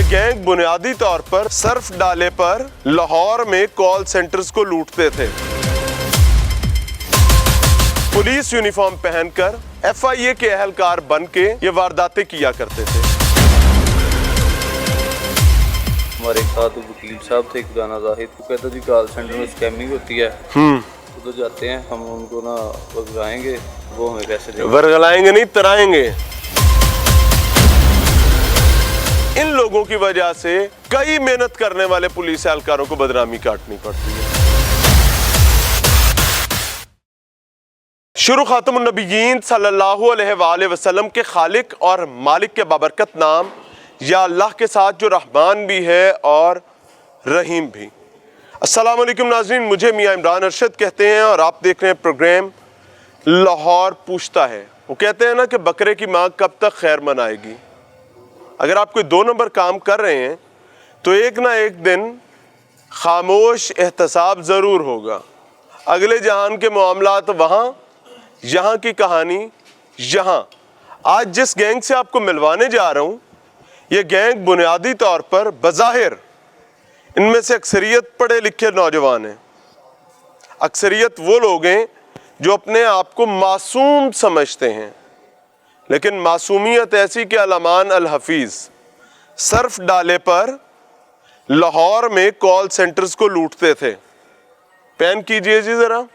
Gang बुनियादी तौर पर सर्फ डाले पर लाहौर में कॉल सेंटर्स को लूटते थे। पुलिस यूनिफॉर्म पहनकर FIA के अहलकार बन के ये वारदातें किया करते थे। हमारे साथ वकील साहब थे खुदाना जाहिद, वो कहता जी कॉल सेंटर में स्कैमिंग होती है, उधर जाते हैं, हम उनको ना वर्गलाएंगे, वो हमें पैसे देंगे। वर्गलाएंगे नहीं, तराएंगे। इन लोगों की वजह से कई मेहनत करने वाले पुलिस एहलकारों को बदनामी काटनी पड़ती है। शुरू खातमुन नबीयीन सल्लल्लाहु अलैहि वसल्लम के खालिक और मालिक के बाबरकत नाम या अल्लाह के साथ जो रहमान भी है और रहीम भी। अस्सलाम वालेकुम नाज़रीन, मुझे मियां इमरान अरशद कहते हैं और आप देख रहे हैं प्रोग्राम लाहौर पूछता है। वो कहते हैं ना कि बकरे की माँ कब तक खैर मनाएगी। अगर आप कोई 2 नंबर काम कर रहे हैं तो एक ना एक दिन खामोश एहतसाब ज़रूर होगा। अगले जहान के मामलात वहाँ, यहाँ की कहानी यहाँ। आज जिस गैंग से आपको मिलवाने जा रहा हूँ, ये गैंग बुनियादी तौर पर बज़ाहिर इनमें से अक्सरियत पढ़े लिखे नौजवान हैं। अक्सरियत वो लोग हैं जो अपने आप को मासूम समझते हैं, लेकिन मासूमियत ऐसी कि अल-अमान अल-हफीज़ सर्फ डाले पर लाहौर में कॉल सेंटर्स को लूटते थे। पैन कीजिए जी ज़रा,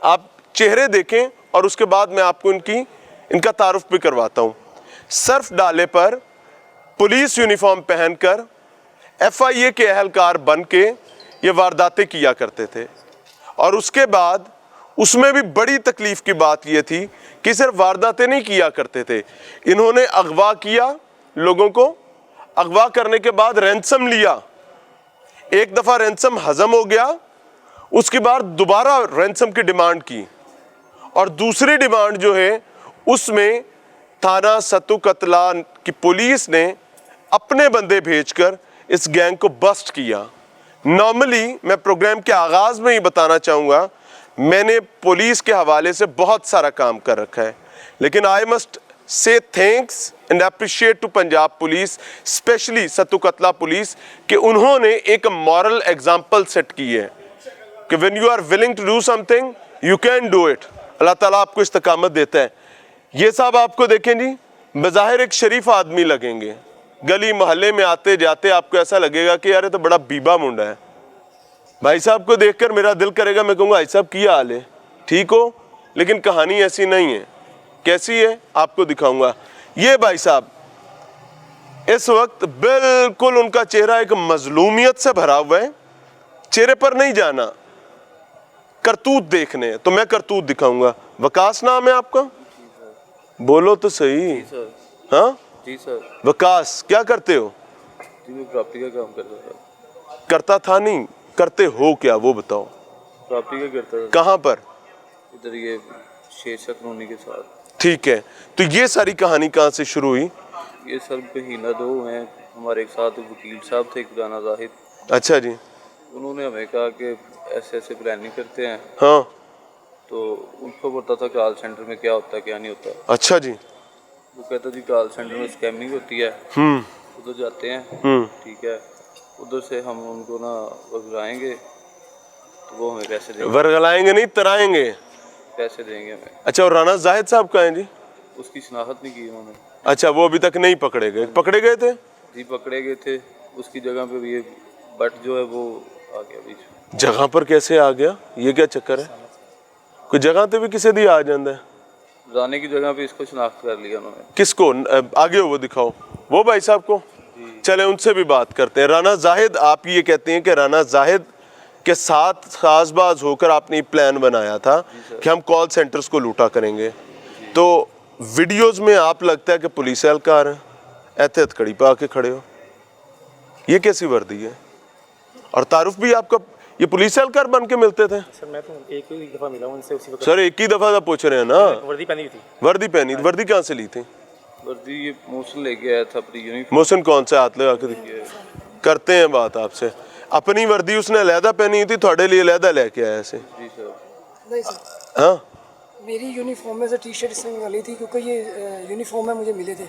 आप चेहरे देखें और उसके बाद मैं आपको इनका तारुफ भी करवाता हूँ। सर्फ डाले पर पुलिस यूनिफॉर्म पहनकर FIA के अहलकार बन के ये वारदातें किया करते थे। और उसके बाद उसमें भी बड़ी तकलीफ़ की बात ये थी कि सिर्फ वारदातें नहीं किया करते थे, इन्होंने अगवा किया लोगों को। अगवा करने के बाद रैंसम लिया। एक दफ़ा रैंसम हज़म हो गया, उसके बाद दोबारा रैंसम की डिमांड की, और दूसरी डिमांड जो है उसमें थाना सत्तू कतला की पुलिस ने अपने बंदे भेजकर इस गैंग को बस्ट किया। नॉर्मली मैं प्रोग्राम के आगाज़ में ही बताना चाहूँगा, मैंने पुलिस के हवाले से बहुत सारा काम कर रखा है, लेकिन I must say thanks and appreciate to Punjab police, specially सत्तू कतला पुलिस, कि उन्होंने एक मॉरल एग्जाम्पल सेट की है कि when you are willing to do something you can do it. अल्लाह ताला आपको इस्तकामत देता है। ये साहब आपको देखें जी, बज़ाहिर एक शरीफ आदमी लगेंगे, गली मोहल्ले में आते जाते आपको ऐसा लगेगा कि यार ये तो बड़ा बीबा मुंडा है। भाई साहब को देखकर मेरा दिल करेगा, मैं कहूँगा भाई साहब क्या हाल है, ठीक हो? लेकिन कहानी ऐसी नहीं है। कैसी है आपको दिखाऊंगा। ये भाई साहब इस वक्त बिल्कुल उनका चेहरा एक मजलूमियत से भरा हुआ है। चेहरे पर नहीं जाना, करतूत देखने हैं, तो मैं करतूत दिखाऊंगा। वकास नाम है आपका? बोलो तो सही। हाँ जी सर। वकास, क्या करते हो? जी मैं प्रॉपर्टी का काम करता था। करता था नहीं, करते हो क्या वो बताओ? प्रॉपर्टी का करता था। कहाँ पर? इधर ये शेरशाह कॉलोनी के साथ। ठीक है, तो ये सारी कहानी कहाँ से शुरू हुई? ये सर महीना 2 हैं, हमारे साथ वकील साहब थे खुदाना जाहिद। अच्छा जी। उन्होंने हमें कहा कि ऐसे ऐसे प्लानिंग करते हैं। हाँ, तो उनको पता था कॉल सेंटर में क्या होता है क्या नहीं होता। अच्छा जी। वो कहता जी कॉल सेंटर में स्कैमिंग होती है, उधर जाते हैं, ठीक है, उधर से हम उनको ना वर्गलाएंगे, तो वो हमें पैसे देंगे। वर्गलाएंगे नहीं, तराएंगे। पैसे देंगे हमें। अच्छा, और राना जाहिद साहब कहाँ हैं जी? उसकी शनाख्त नहीं की उन्होंने। अच्छा, वो अभी तक नहीं पकड़े गए? पकड़े गए थे जी, पकड़े गए थे। उसकी जगह पे भी ये बट जो है वो आ गया बीच में। जगह पर कैसे आ गया? ये क्या चक्कर है? कोई जगह तो भी किसी दी आ जाता है। जाने की जगह पे इसको शनाख्त कर लिया उन्होंने। किसको? आगे हो वो दिखाओ, वो भाई साहब को। चले उनसे भी बात करते हैं। राना जाहिद, आप ये कहते हैं कि राना जाहिद के साथ खासबाज होकर आपने प्लान बनाया था कि हम कॉल सेंटर्स को लूटा करेंगे। तो वीडियोस में आप लगता है कि पुलिस एहलकार हैं, एहतियात कड़ी पे आके खड़े हो। ये कैसी वर्दी है? और तारुफ भी आपका ये पुलिस एहलकार बन के मिलते थे? सर मैं तो एक ही दफ़ा मिला उनसे उसी वक्त। सर एक ही दफ़ा तो पूछ रहे हैं ना। वर्दी पहनी थी। वर्दी पहनी? वर्दी कहाँ से ली थी? वर्दी ये मोहसिन लेके आया था अपनी यूनिफॉर्म। मोहसिन कौन से? हाथ लगा के करते हैं बात आपसे। अपनी वर्दी उसने अलहदा पहनी थी, थोड़े लिए अलहदा लेके आया ऐसे? जी सर। नहीं सर, हाँ, मेरी यूनिफॉर्म में से टी शर्ट इसमें वाली थी, क्योंकि ये यूनिफॉर्म में मुझे मिले थे।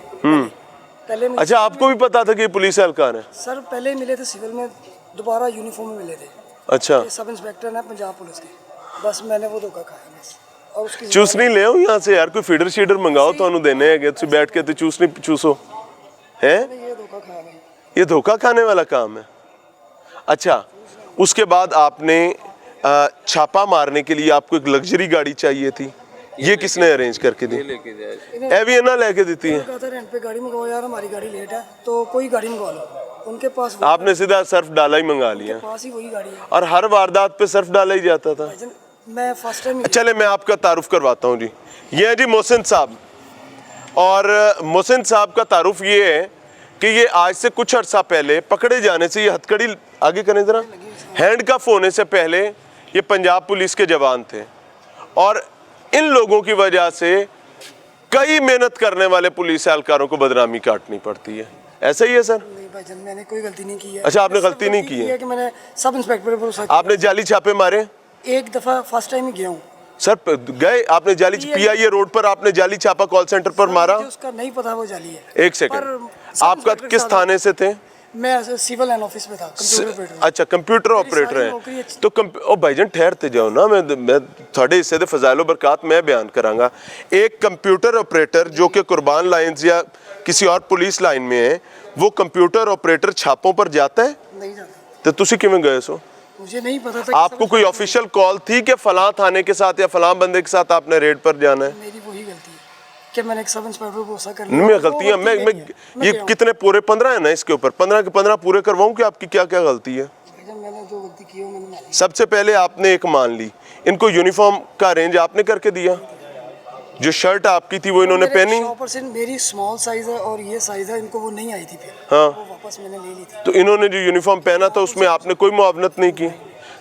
पहले मिले- अच्छा, आपको भी पता था कि ये पुलिस एहलकार है? सर पहले ही मिले थे सिविल में, दोबारा यूनिफॉर्म में मिले थे। अच्छा, ये सब इंस्पेक्टर हैं पंजाब पुलिस के, बस मैंने वो धोखा खाया बस। और उसकी चूस नहीं ले आओ यहाँ से यार, कोई फीडर शीडर मंगाओ तो देने है, तुम बैठ के तो चूस नहीं चूसो है। ये धोखा खाया नहीं। ये धोखा खाने वाला काम है। अच्छा, उसके बाद आपने छापा मारने के लिए आपको एक लग्जरी गाड़ी चाहिए थी, ये किसने अरेंज करके दी? ये लेके जाए एवियना लेके देती है? कहा था रेंट पे गाड़ी मंगवाओ यार, हमारी गाड़ी लेट है तो कोई गाड़ी मंगवा लो। उनके पास आपने सीधा सर्फ डाला ही मंगा लिया, पास ही वही गाड़ी है। और हर वारदात पे सर्फ डाला ही जाता था। भाईजान, मैं फर्स्ट टाइम चले मैं आपका तारुफ करवाता हूँ जी। ये है जी मोहसिन साहब, और मोहसिन साहब का तारुफ ये है कि ये आज से कुछ अर्सा पहले पकड़े जाने से, ये हथकड़ी आगे करें जरा, हैंड कफ होने से पहले ये पंजाब पुलिस के जवान थे, और इन लोगों की वजह से कई मेहनत करने वाले पुलिस एहलकारों को बदनामी काटनी पड़ती है। ऐसा ही है सर? नहीं भाईजान, मैंने कोई गलती नहीं की है। अच्छा, आपने सिर्फ गलती नहीं की है? कि मैंने सब इंस्पेक्टर पर भरोसा किया। आपने जाली छापे मारे? एक दफा फर्स्ट टाइम ही गया हूँ सर गए आपने जाली पीआईए रोड पर आपने जाली छापा कॉल सेंटर पर मारा? मुझे उसका नहीं पता वो जाली है। एक सेकंड, पर सब आपका इंस्पेक्टर के किस साथ- थाने से थे? मैं सिविल लाइन ऑफिस में था, कंप्यूटर ऑपरेटर। अच्छा, कंप्यूटर ऑपरेटर सारी है नौकरी अच्छी- तो ओ भाईजान ठहरते जाओ ना, मैं थोड़े हिस्से दे फजाइलो बरकत मैं बयान करांगा। एक कंप्यूटर ऑपरेटर जो कि कुर्बान लाइंस या किसी और पुलिस लाइन में है, वो कंप्यूटर ऑपरेटर छापों पर जाता है? नहीं जाता, तो तुसी किवें गए सो? मुझे नहीं पता था कि आपको कोई ऑफिशियल कॉल थी कि फलां थाने के साथ या फलां बंदे के साथ आपने रेड पर जाना है? मेरी वही गलती है कि मैंने एक सब इंस्पेक्टर पर भरोसा कर मैं गलतियां मैं ये गया हूँ। कितने पूरे 15 है ना इसके ऊपर, 15 के 15 पूरे करवाऊं कि आपकी क्या क्या गलती है? भाईजान, मैंने जो गलती की है वो मैंने मानी। सबसे पहले आपने एक मान ली, इनको यूनिफॉर्म का अरेंज आपने करके दिया, जो शर्ट आपकी थी वो इन्होंने मेरे पहनी, शॉपर से मेरी स्मॉल साइज है और ये साइज है, इनको वो नहीं आई थी फिर। हाँ। वो वापस मैंने ले ली थी। तो इन्होंने जो यूनिफॉर्म पहना था उसमें आपने कोई मुआवनत नहीं की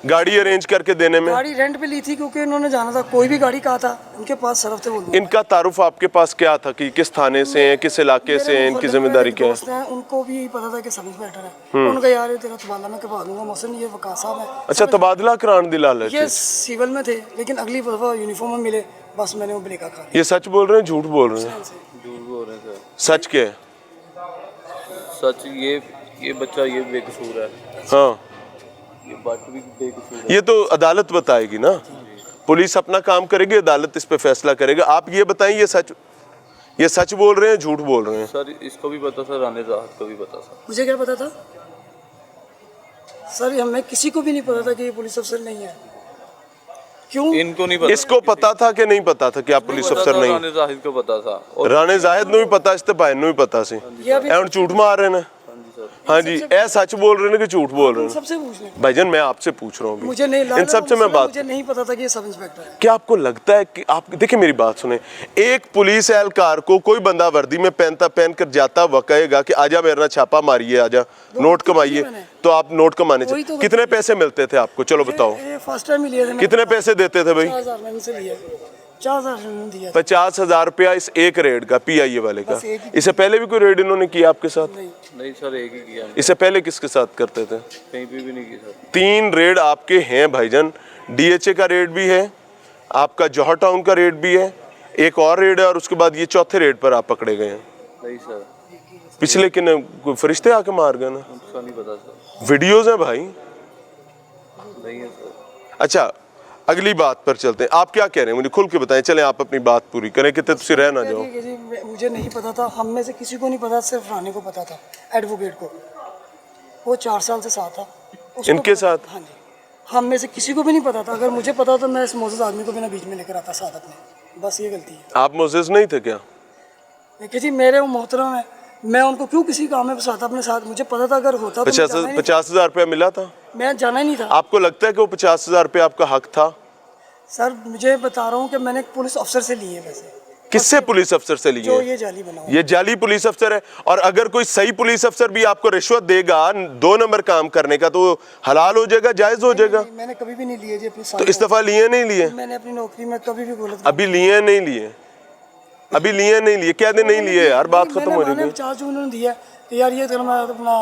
गाड़ी अरेंज करके देने में? गाड़ी रेंट पे ली थी क्योंकि इन्होंने जाना था, कोई भी गाड़ी कहा था उनके पास सरफ थे वो लोग। इनका तारुफ आपके पास क्या था कि किस थाने से हैं, किस इलाके से हैं, इनकी जिम्मेदारी क्या है? दोस्त हैं, उनको भी पता था कि सब इंस्पेक्टर है। उनका यार तेरा तबादला मैं करवा दूंगा मोहसिन, ये वकास साहब है। अच्छा, तबादला कराने दी लालच? ये सिविल में थे लेकिन अगली दफा यूनिफॉर्म में मिले, बस मैंने वो ब्रेका खा लिया। ये सच बोल रहे हैं झूठ बोल रहे हैं? झूठ बोल रहे हैं सच क्या है? सच ये बच्चा ये बेकसूर है, हाँ, ये बट भी बेकसूर है। ये तो अदालत बताएगी ना, पुलिस अपना काम करेगी, अदालत इस पे फैसला करेगा। आप ये बताएं, ये सच बोल रहे हैं झूठ बोल रहे हैं? सर इसको भी पता था, राने राहत को भी पता था। मुझे क्या पता था सर, हमें किसी को भी नहीं पता था कि ये पुलिस अफसर नहीं है। क्यों? इनको नहीं पता, इसको पता था कि नहीं पता था कि आप पुलिस अफसर नहीं? राने जाहिद को पता था और राणे जाहिद ਨੂੰ ਵੀ ਪਤਾ ਸੀ ਤੇ ਭਾਈ ਨੂੰ ਵੀ ਪਤਾ ਸੀ। ये अभी ਇਹ ਹੁਣ ਝੂਠ ਮਾਰ ਰਹੇ ਨੇ? हाँ जी, ਇਹ सच बोल रहे हैं कि झूठ बोल रहे हैं? सबसे पूछ लें। भाईजान मैं आपसे पूछ रहा हूँ, मुझे नहीं इन सब से मैं बात, मुझे नहीं पता था कि ये सब इंस्पेक्टर है। क्या आपको लगता है कि आप देखिए मेरी बात सुने, एक पुलिस एहलकार को कोई बंदा वर्दी में पहन कर जाता हुआ कहेगा कि आजा मेरे ना छापा मारिए, आजा नोट कमाइए, तो आप नोट कमाने वही चाहिए। तो कितने पैसे मिलते थे आपको? चलो बताओ, ये फर्स्ट टाइम ही लिए थे। कितने पैसे देते थे भाई? 4000 मैंने से लिए, 4000 मैंने दिया। 50,000 रुपया इस एक रेड का, पीआईए वाले का। बस एक ही। इससे पहले भी कोई रेड इन्होंने किया आपके साथ? नहीं सर, एक ही किया, इससे पहले किसके साथ करते थे? कहीं पे भी नहीं किया सर। 3 रेड आपके हैं भाईजान, डीएचए का रेड भी है, आपका जौहर टाउन का रेड भी है, एक और रेड है, और उसके बाद ये चौथे रेड पर आप पकड़े गए हैं। नहीं सर, पिछले किन कोई फरिश्ते आके मार गए ना? उसका नहीं पता सर। वीडियोज हैं भाई। नहीं है सर। अच्छा, अगली बात पर चलते हैं। आप क्या कह रहे हैं मुझे खुल के बताएं, चलें आप अपनी बात पूरी करें, कितने तुसी रह ना जाओ। जी, मुझे नहीं पता था, हम में से किसी को नहीं पता, सिर्फ रानी को पता था, एडवोकेट को। वो 4 साल से साथ था उसको इनके पता- साथ? हाँ जी, हम में से किसी को भी नहीं पता था। अगर मुझे पता तो मैं इस मोज़ेज़ आदमी को बिना बीच में लेकर आता साथ अपने, बस ये गलती है। आप मोजेस नहीं थे क्या? देखिए जी, मेरे वो मोहतरम है, मैं उनको क्यों किसी काम में फंसाता अपने साथ? मुझे पता था अगर होता तो मैं जाना ही नहीं था। 50,000 रुपया मिला था? मैं जाना ही नहीं था। आपको लगता है कि वो 50,000 रुपया आपका हक था? सर मुझे बता रहा हूँ कि मैंने एक पुलिस अफसर से लिए पैसे। किससे पुलिस अफसर से लिए जो हैं? ये जाली बना हुआ। ये जाली पुलिस अफसर है, और अगर कोई सही पुलिस अफसर भी आपको रिश्वत देगा 2 नंबर काम करने का, तो हलाल हो जाएगा, जायज हो जाएगा। नहीं, मैंने कभी भी नहीं लिए जी अपनी तो इस दफा लिए नहीं लिए? मैंने अपनी नौकरी में कभी भी गलत अभी लिए नहीं लिए? अभी लिए नहीं लिए? क्या दे नहीं लिए यार, बात खत्म हो जाएगी। 50 उन्होंने दिया कि यार ये तो मैं अपना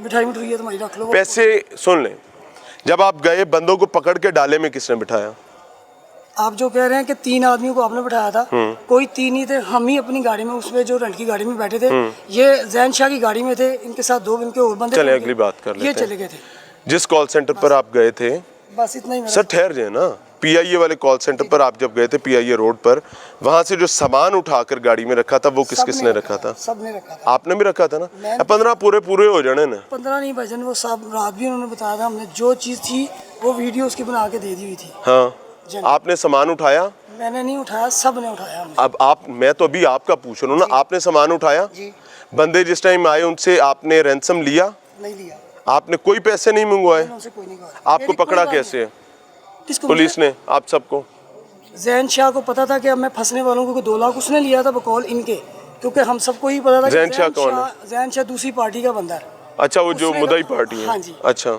मिठाई है तुम्हारी रख लो। पैसे सुन लें, जब आप गए बंदों को पकड़ के डाले में किसने बिठाया? आप जो कह रहे हैं कि 3 आदमियों को आपने बैठाया था, कोई 3 ही थे, हम ही अपनी गाड़ी में उसमें जो रेंट की गाड़ी में बैठे थे। ये जैन शाह की गाड़ी में थे, इनके साथ 2 इनके और बंदे चलें थे, अगली बात कर ये लेते हैं। चले गए थे। जिस कॉल सेंटर पर आप गए थे, बस इतना ही मेरा। सर ठहर जाए ना, पीआईए वाले कॉल सेंटर पर आप जब गए थे, पीआईए रोड पर, वहां से जो सामान उठाकर गाड़ी में रखा था वो किस किस ने रखा था? सब ने रखा था। आपने भी रखा था ना? मैंने- 15 पूरे हो जाने ना। 15 नहीं भजन, वो सब रात भी उन्होंने बताया था, हमने जो चीज़ थी वो वीडियो उसकी बना के दे दी हुई थी। हाँ, जन। आपने सामान उठाया? हमने नहीं उठाया, सब ने उठाया हमने। अब आप, मैं तो अभी आपका पूछ रहा हूँ ना, आपने सामान उठाया? जी। बंदे जिस टाइम आए उनसे आपने रैंसम लिया? नहीं लिया, आपने कोई पैसे नहीं मंगवाए? उनसे कोई नहीं कहा। आपको मेरी कोई पकड़ा बात कैसे है? नहीं। किसको? पुलिस ने आप सबको? जैन शाह को पता था कि अब मैं फंसने वालों को 2 लाख उसने लिया था बकौल इनके, क्योंकि हम सबको ही पता था कि जैन शाह कौन है? जैन शाह दूसरी पार्टी का बंदा है। अच्छा, वो जो उसने मुदई कहा- पार्टी है? हाँ जी। अच्छा,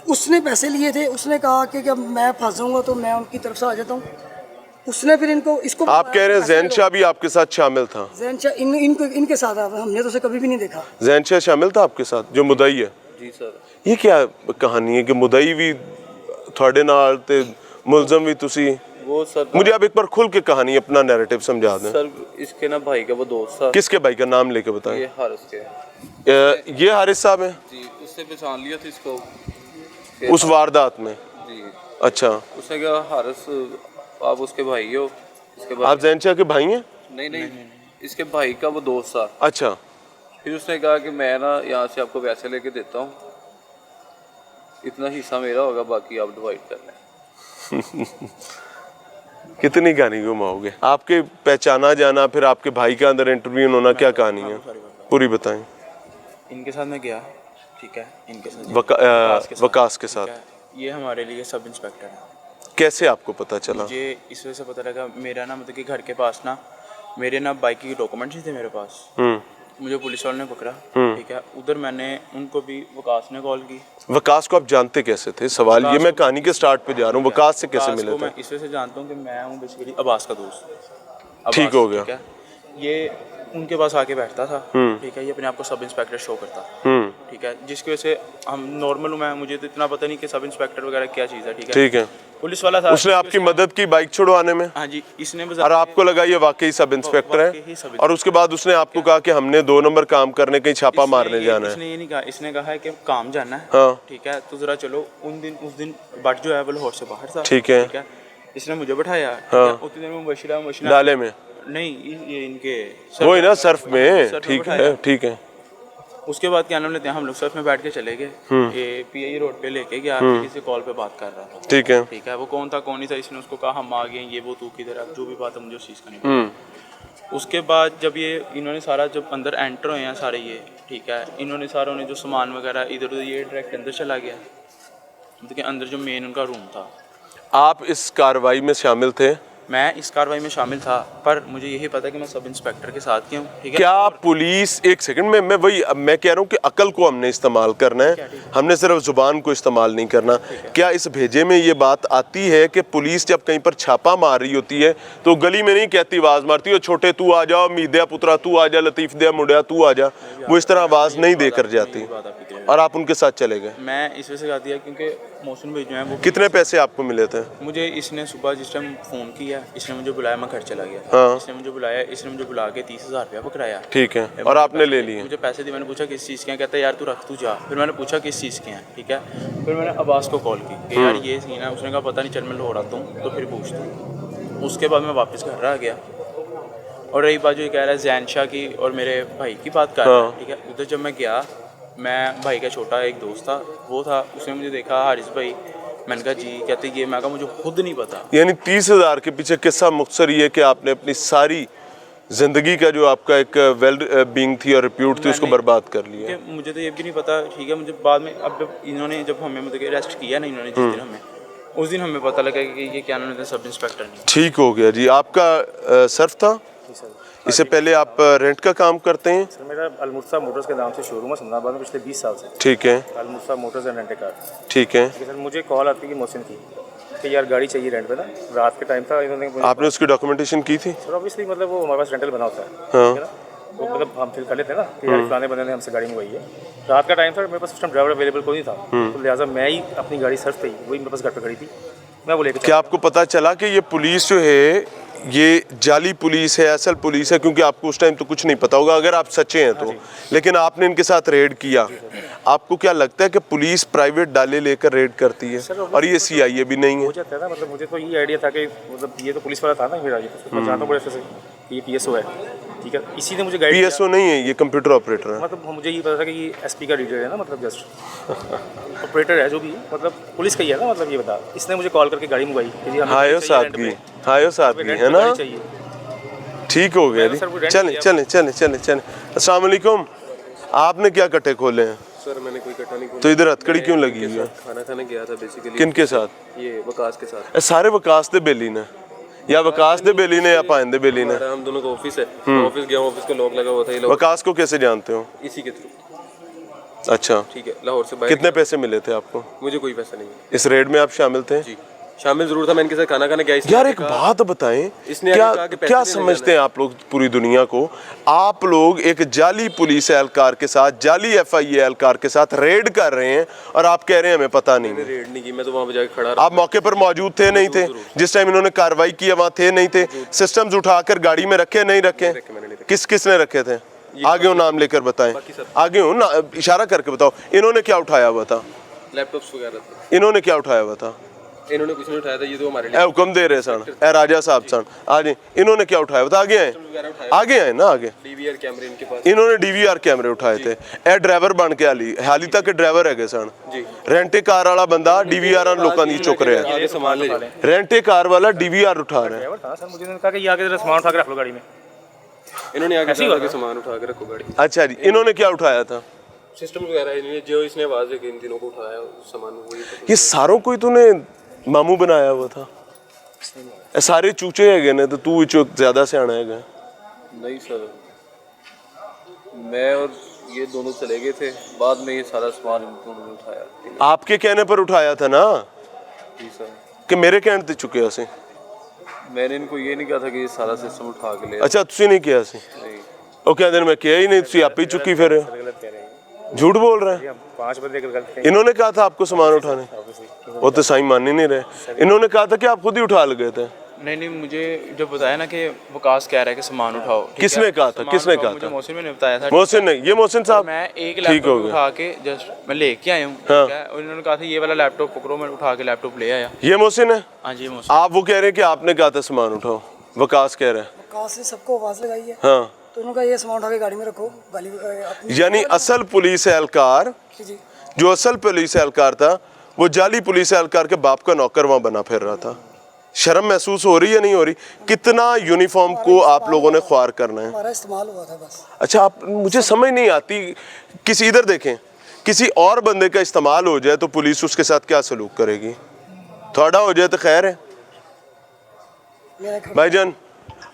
उसने पैसे लिए थे, उसने कहा कि अब मैं फंस जाऊंगा तो मैं उनकी तरफ से आ जाता हूँ। उसने फिर इनको इसको आप कह रहे हैं जैन शाह भी आपके साथ शामिल था? जैन शाह इनके साथ हमने तो उसे कभी भी नहीं देखा। जैन शाह शामिल था आपके साथ, जो मुदई है? जी सर। ये क्या कहानी है कि मुदई भी थोड़े नाल ते मुलजम भी तुसी? वो सर, मुझे आप एक बार खुल के कहानी अपना नैरेटिव समझा दें। सर इसके ना भाई का वो दोस्त था। किसके भाई का नाम लेके बताएं। ये हारिस के। ये हारिस साहब हैं? जी, उससे पहचान लिया था इसको उस वारदात में? जी। अच्छा, उसने कहा हारिस आप उसके भाई हो। इसके बाद आप जैन शाह के भाई हैं? नहीं, इसके भाई का वो दोस्त था। अच्छा, फिर उसने कहा कि मैं ना यहाँ से आपको पैसे लेके देता हूँ, इतना हिस्सा मेरा होगा, बाकी आप डिवाइड कर लें। कितनी कहानी घुमाओगे? आपके पहचाना जाना, फिर आपके भाई का अंदर इंटरव्यू होना, क्या कहानी है पूरी बताएं। इनके साथ मैं गया, ठीक है, इनके साथ वकास के साथ। ठीक है, ये हमारे लिए सब इंस्पेक्टर है। कैसे आपको पता चला? मुझे इस वजह से पता लगा, मेरा ना मतलब कि घर के पास ना मेरे ना बाइक के डॉक्यूमेंट्स ही थे मेरे पास। मुझे पुलिस वालों ने पकड़ा, ठीक है, उधर मैंने उनको भी वकास ने कॉल की। वकास को आप जानते कैसे थे? सवाल ये, मैं कहानी के स्टार्ट पे जा रहा हूँ, वकास से कैसे मिले थे? मैं इस वजह से जानता हूँ कि मैं हूँ बेसिकली अब्बास का दोस्त। ठीक हो गया। ठीक है, ये उनके पास आके बैठता था, ठीक है, ये अपने आप को सब इंस्पेक्टर शो करता, ठीक है, जिसकी वजह से हम नॉर्मल हूँ मैं, मुझे तो इतना पता नहीं कि सब इंस्पेक्टर वगैरह क्या चीज़ है, ठीक है। पुलिस वाला था, उसने आपकी मदद की बाइक छुड़वाने में? हाँ जी, इसने और आपको लगा ये वाकई सब इंस्पेक्टर है? और उसके बाद उसने आपको कहा कि हमने 2 नंबर काम करने कहीं छापा मारने जाना है? इसने ये नहीं कहा, इसने कहा है कि काम जाना है, हाँ। ठीक है, तो जरा चलो। उस दिन बट जो है वो लाहौर से बाहर था, ठीक है। इसने मुझे बैठाया, हाँ। उतनी देर में मुबशिरा डाले में? नहीं, ये इनके वही ना, सर्फ में। सर्फ ठीक बैठाया। है, ठीक है। उसके बाद क्या नाम लेते हैं, हम लोग सर्फ में बैठ के चले गए, ये पीआई रोड पे लेके गया, किसी कॉल पे बात कर रहा था, ठीक है। ठीक है, वो कौन था कौन नहीं था, इसने उसको कहा हम आ गए, ये वो तू किधर है, जो भी बात है मुझे उस चीज़ का नहीं पता। उसके बाद जब ये इन्होंने सारा जब अंदर एंटर हुए हैं सारे ये, ठीक है, इन्होंने सारों ने जो सामान वगैरह इधर उधर, ये डायरेक्ट अंदर चला गया, मतलब कि अंदर जो मेन उनका रूम था। आप इस कार्रवाई में शामिल थे? मैं इस कार्रवाई में शामिल था, पर मुझे यही पता कि मैं सब इंस्पेक्टर के साथ ही हूँ, ठीक है। क्या पुलिस, एक सेकंड में, मैं कह रहा हूँ कि अकल को हमने इस्तेमाल करना है, हमने सिर्फ जुबान को इस्तेमाल नहीं करना। क्या इस भेजे में ये बात आती है कि पुलिस जब कहीं पर छापा मार रही होती है तो गली में नहीं कहती, आवाज़ मारती है छोटे तू आ जा, मीदिया पुत्रा तू आ जा, लतीफ दिया मुंडिया तू आ जा, वो इस तरह आवाज़ नहीं देकर जाती, और आप उनके साथ चले गए? मैं इस वजह से कहा दिया क्योंकि मौसम भाई जो है वो, कितने पैसे आपको मिले थे? मुझे इसने सुबह जिस टाइम फ़ोन किया, इसने मुझे बुलाया, मैं घर चला गया। हाँ। इसने मुझे बुलाया, इसने मुझे बुला के 30,000 रुपया पकड़ाया, ठीक है, और आपने ले लिए? मुझे पैसे दिए, मैंने पूछा किस चीज़ के हैं, कहता है यार तू रख तू जा। फिर मैंने पूछा किस चीज़ के हैं, ठीक है, फिर मैंने अब्बास को कॉल की कि यार ये सीन है, उसने कहा पता नहीं, चल मैं लाहौर आता हूँ तो फिर पूछता हूँ। उसके बाद मैं वापस घर आ गया। और रही बात जो ये कह रहा है जैन शाह की और मेरे भाई की बात कर रहा है, ठीक है, उधर जब मैं गया, मैं भाई का छोटा एक दोस्त था, वो था, उसने मुझे देखा, हारिस भाई, मैंने कहा जी, कहते ये, मैं कहा मुझे खुद नहीं पता। यानी 30,000 के पीछे किस्सा मुख्तसर ये कि आपने अपनी सारी जिंदगी का जो आपका एक वेल बीइंग थी और रिप्यूट थी उसको बर्बाद कर लिया? मुझे तो ये भी नहीं पता, ठीक है, मुझे बाद में, अब इन्होंने जब हमें मतलब अरेस्ट किया ना इन्होंने, जिस दिन हमें, उस दिन हमें पता लगा कि ये क्या नाम है, सब इंस्पेक्टर नहीं। ठीक हो गया जी। आपका सर्फ था? इससे पहले आप रेंट का काम करते हैं? सर मेरा अलमुर्सा मोटर्स के नाम से शोरूम है समदाबाद में पिछले 20 साल से। ठीक है, अलमुर्सा मोटर्स एंड रेंट कार। ठीक है। सर मुझे कॉल आती है मोहसिन की कि यार गाड़ी चाहिए रेंट पे ना, रात के टाइम था, इन्होंने आपने उसकी डॉक्यूमेंटेशन की थी? सर ऑब्वियसली मतलब वो हमारे पास रेंटल बना होता है, हाँ। ठीक है ना, वो मतलब हम फिल कर लेते हैं ना कि यार फलाने बंदे ने हमसे गाड़ी मंगवाई है। रात का टाइम था, मेरे पास सिस्टम ड्राइवर अवेलेबल कोई नहीं था, तो लिहाजा मैं ही अपनी गाड़ी सर्फ पे ही, वही मेरे पास घर पे खड़ी थी, मैं वो लेकर क्या आपको पता चला कि ये पुलिस जो है ये जाली पुलिस है, असल पुलिस है? क्योंकि आपको उस टाइम तो कुछ नहीं पता होगा, अगर आप सच्चे हैं तो। लेकिन आपने इनके साथ रेड किया, आपको क्या लगता है कि पुलिस प्राइवेट डाले लेकर रेड करती है? और ये CIA भी नहीं है। हो जाता है ना, मतलब मुझे तो ये आइडिया था कि मतलब ये तो पुलिस वाला था ना, मेरा मैं जानता हूँ बड़े अच्छे से कि ये PSO है, ठीक है। इसी ने मुझे गाइड किया। PSO नहीं है, ये कंप्यूटर ऑपरेटर है। मतलब मुझे ये पता था कि ये SP का रीडर है ना, मतलब जस्ट ऑपरेटर है जो भी, मतलब पुलिस का ही है ना, मतलब ये बता। इसने मुझे कॉल करके गाड़ी मंगवाई कि जी हमें हायो चाहिए सादगी, रेंट पे। हायो सादगी रेंट है पे ना। गाड़ी चाहिए। ठीक हो गया मैंने जी। सर वो रेंट चलें लिया। चलें चलें चलें चलें। अस्सलाम वालेकुम। आपने क्या कट्टे खोले हैं? सर मैंने कोई कट्टा नहीं तो इधर हथकड़ी क्यों लगी हुई है? खाना खाने गया था बेसिकली। किनके साथ? ये वकास के साथ। ਇਹ ਸਾਰੇ ਵਿਕਾਸ ਦੇ ਬੇਲੀ ਨੇ या विकास दे बेली ने या पाइन दे बेली ने? हम दोनों का ऑफिस है, ऑफिस गया, ऑफिस का लॉक लगा हुआ था, ये लोग विकास को कैसे जानते हो? इसी के थ्रू। अच्छा, ठीक है, लाहौर से बाहर कितने पैसे मिले थे आपको? मुझे कोई पैसा नहीं है इस रेड में आप शामिल थे? जी। शामिल जरूर था, मैं इनके साथ खाना खाने गया। इसने यार आके एक कहा- बात बताएं, इसने क्या आगे कहा कि पैसे क्या देने समझते जाना हैं आप लोग पूरी दुनिया को? आप लोग एक जाली पुलिस एहलकार के साथ, जाली FIA एहलकार के साथ रेड कर रहे हैं और आप कह रहे हैं हमें पता नहीं मैंने है। रेड नहीं की, मैं तो वहाँ पे जाके खड़ा रहा। आप मौके पर मौजूद थे नहीं थे? जिस टाइम इन्होंने कार्रवाई की वहाँ थे नहीं थे? सिस्टम्स उठाकर गाड़ी में रखे नहीं रखे? मैंने नहीं रखे। किस किसने रखे थे? आगे हो, नाम लेकर बताएं। सब। आगे हो ना, इशारा करके बताओ। इन्होंने क्या उठाया हुआ था? लैपटॉप्स वगैरह थे। इन्होंने क्या उठाया हुआ था? इन्होंने कुछ नहीं उठाया था, ये तो हमारे ए लिए हुक्म दे रहे सन, ए राजा साहब सन, आज इन्होंने क्या उठाया हुआ था? आगे आए, आगे आए ना, आगे। DVR कैमरे इनके पास। इन्होंने DVR कैमरे उठाए थे। ए ड्राइवर बन के हाली तक ड्राइवर है सन। जी। रेंटे कार वाला बंदा DVR लोगों की चुक रहा है। आगे सामान ले जाओ। रेंटे कार वाला DVR उठा रहा है। ड्राइवर था सर, मुझे कहा कि ये आगे जरा सामान उठा के रख लो गाड़ी में। इन्होंने आगे ऐसे ही कहा हुआ कि सामान उठा के रखो गाड़ी। अच्छा जी, इन्होंने क्या उठाया था? सिस्टम वगैरह इन्होंने जो इसने आवाज देके इन तीनों को उठाया सामान, वही पता ये सारों को तूने मामू बनाया हुआ था? ए सारे चूचे है ने, तो तू विचों ज्यादा सियाना है। नहीं सर, मैं और ये दोनों चले गए थे, बाद में ये सारा सामान इन दोनों ने उठाया। आपके कहने पर उठाया था ना जी सर। कि मेरे कहने ते चुके सी? मैंने इनको ये नहीं कहा था कि ये सारा सिस्टम उठा के ले आओ। अच्छा, तुसी नहीं किया सी? नहीं। ਉਹ ਕਹਿੰਦੇ ਨੇ मैं किया ही नहीं, तुसी आप ही चुकी फिर। गलत कह रहे हैं, झूठ बोल रहे हैं। 5 बंदे गलत कह इन्होंने कहा था आपको सामान उठाने? वो तो सही मान ही नहीं रहे। इन्होंने कहा था कि आप खुद ही उठा लगे थे। नहीं, मुझे जब बताया ना कि विकास कह रहा है कि सामान उठाओ, ठीक किसने है? कहा था? सामान किसने उठाओ, कहा मुझे था? मोहसिन ने बताया था। मोहसिन नहीं, ये मोहसिन साहब मैं एक ठीक हो लैपटॉप गया। उठा के जस्ट मैं लेके आया हूँ, हाँ। ठीक है? और इन्होंने कहा था ये वाला लैपटॉप पकड़ो, मैं उठा के लैपटॉप ले आया। ये मोहसिन है? हाँ जी मोहसिन। आप वो कह रहे हैं कि आपने कहा था सामान उठाओ, विकास कह रहा है। कहाँ से सबको आवाज़ लगाई है, हाँ, तो उन्होंने कहा ये सामान उठा के गाड़ी में रखो, गाली अपनी यानी असल पुलिस एहलकार, जी। जो असल पुलिस एहलकार था, वो जाली पुलिस एहलकार के बाप का नौकर वहाँ बना फिर रहा था। शर्म महसूस हो रही है नहीं हो रही? कितना यूनिफॉर्म को आप लोगों ने ख्वार करना है? हमारा इस्तेमाल हुआ था बस। अच्छा, आप मुझे समझ नहीं आती, किसी इधर देखें, किसी और बंदे का इस्तेमाल हो जाए तो पुलिस उसके साथ क्या सलूक करेगी? थोड़ा हो जाए तो खैर है। मेरा भाईजान,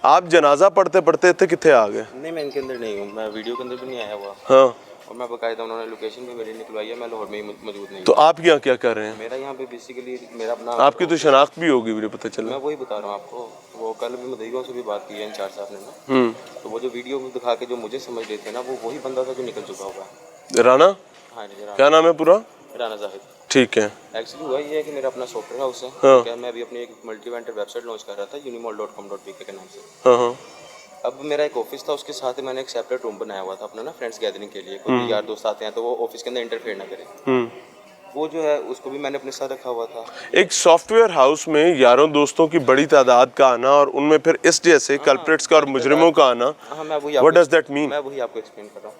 आप जनाजा पढ़ते पढ़ते थे, कितने आ गए? नहीं, मैं इनके अंदर नहीं हूँ, मैं वीडियो के अंदर भी नहीं आया हुआ। हाँ, और मैं बकायदा, उन्होंने लोकेशन भी मेरी निकलवाई है, मैं लाहौर में ही मौजूद नहीं तो हूँ। आप यहाँ क्या कर रहे हैं? मेरा यहाँ पे बेसिकली मेरा अपना आपकी तो शनाख्त भी होगी, मुझे पता चला। मैं वही बता रहा हूँ आपको। वो कल भी मदईगा से भी बात की है इंचार्ज साहब ने ना, तो वो जो वीडियो में दिखा के जो मुझे समझ रहे थे ना, वो वही बंदा था जो निकल चुका हुआ है। राना, हाँ जी, क्या नाम है पूरा? राना जाहिद। ठीक है। एक्चुअली हुआ ये है कि मेरा अपना सॉफ्टवेयर हाउस है, हाँ। ठीक है? मैं अभी अपनी एक मल्टी वेंडर वेबसाइट लॉन्च कर रहा था, unimall.com.pk के नाम से। हाँ हाँ, अब मेरा एक ऑफिस था, उसके साथ ही मैंने एक सेपरेट रूम बनाया हुआ था अपना ना, फ्रेंड्स गैदरिंग के लिए। कोई यार दोस्त आते हैं तो वो ऑफिस के अंदर इंटरफेयर ना करें, वो जो है उसको भी मैंने अपने साथ रखा हुआ था। एक सॉफ्टवेयर हाउस में यारों दोस्तों की बड़ी तादाद का आना और उनमें फिर इस जैसे कल्प्रिट्स का और मुजरिमों का आना, हाँ, मैं वही व्हाट डज दैट मीन? मैं वही आपको एक्सप्लेन कर रहा हूँ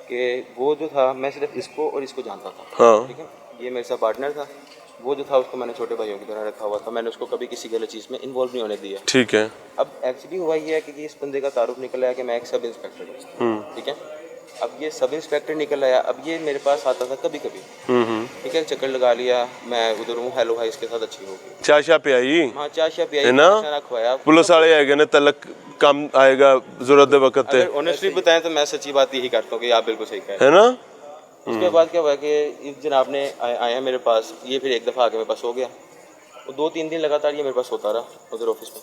कि वो जो था, मैं सिर्फ इसको और इसको जानता था, हाँ। ठीक है? ये मेरे साथ पार्टनर था। वो जो था उसको मैंने छोटे भाइयों की तरह रखा हुआ था, मैंने उसको कभी किसी गलत चीज़ में इन्वॉल्व नहीं होने दिया। ठीक है। अब एक्चुअली हुआ ये है कि इस बंदे का तारुफ निकल आया कि मैं एक सब इंस्पेक्टर हूँ, ठीक है? अब ये सब इंस्पेक्टर निकल आया, अब ये मेरे पास आता था कभी कभी, ठीक है? चक्कर लगा लिया, मैं उधर हूँ, हेलो भाई इसके साथ अच्छी होगी, चाय शाह पे आई हाँ चाय शाय पियाई, है ना? खाना खुआया। पुलिस वाले आएगा ना, तलक कम आएगा जरूरत दे वक्त है ऑनेस्टली बताएं तो मैं सच्ची बात यही करता हूँ कि आप बिल्कुल सही कह रहे हैं। ना? उसके बाद क्या हुआ कि इस जनाब ने आया मेरे पास, ये फिर एक दफ़ा आके मेरे पास हो गया, वो 2-3 दिन लगातार ये मेरे पास होता रहा उधर ऑफिस में।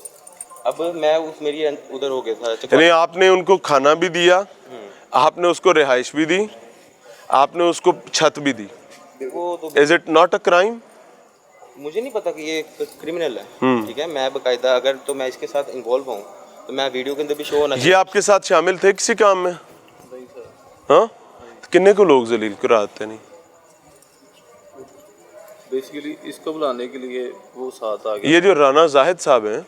अब मैं उस मेरी उधर हो गया था, यानी आपने उनको खाना भी दिया, आपने उसको रिहाइश भी दी, आपने उसको छत भी दी। वो तो is it not a crime? मुझे नहीं पता कि ये क्रिमिनल है, ठीक है। मैं बाकायदा अगर तो मैं इसके साथ इन्वॉल्व हूँ तो मैं वीडियो के अंदर भी शो होना ये आपके साथ शामिल थे किसी काम में? हाँ, किन्ने को लोग जलील कराते नहीं? बेसिकली इसको बुलाने के लिए वो साथ आ गया। ये जो राना जाहिद साहब हैं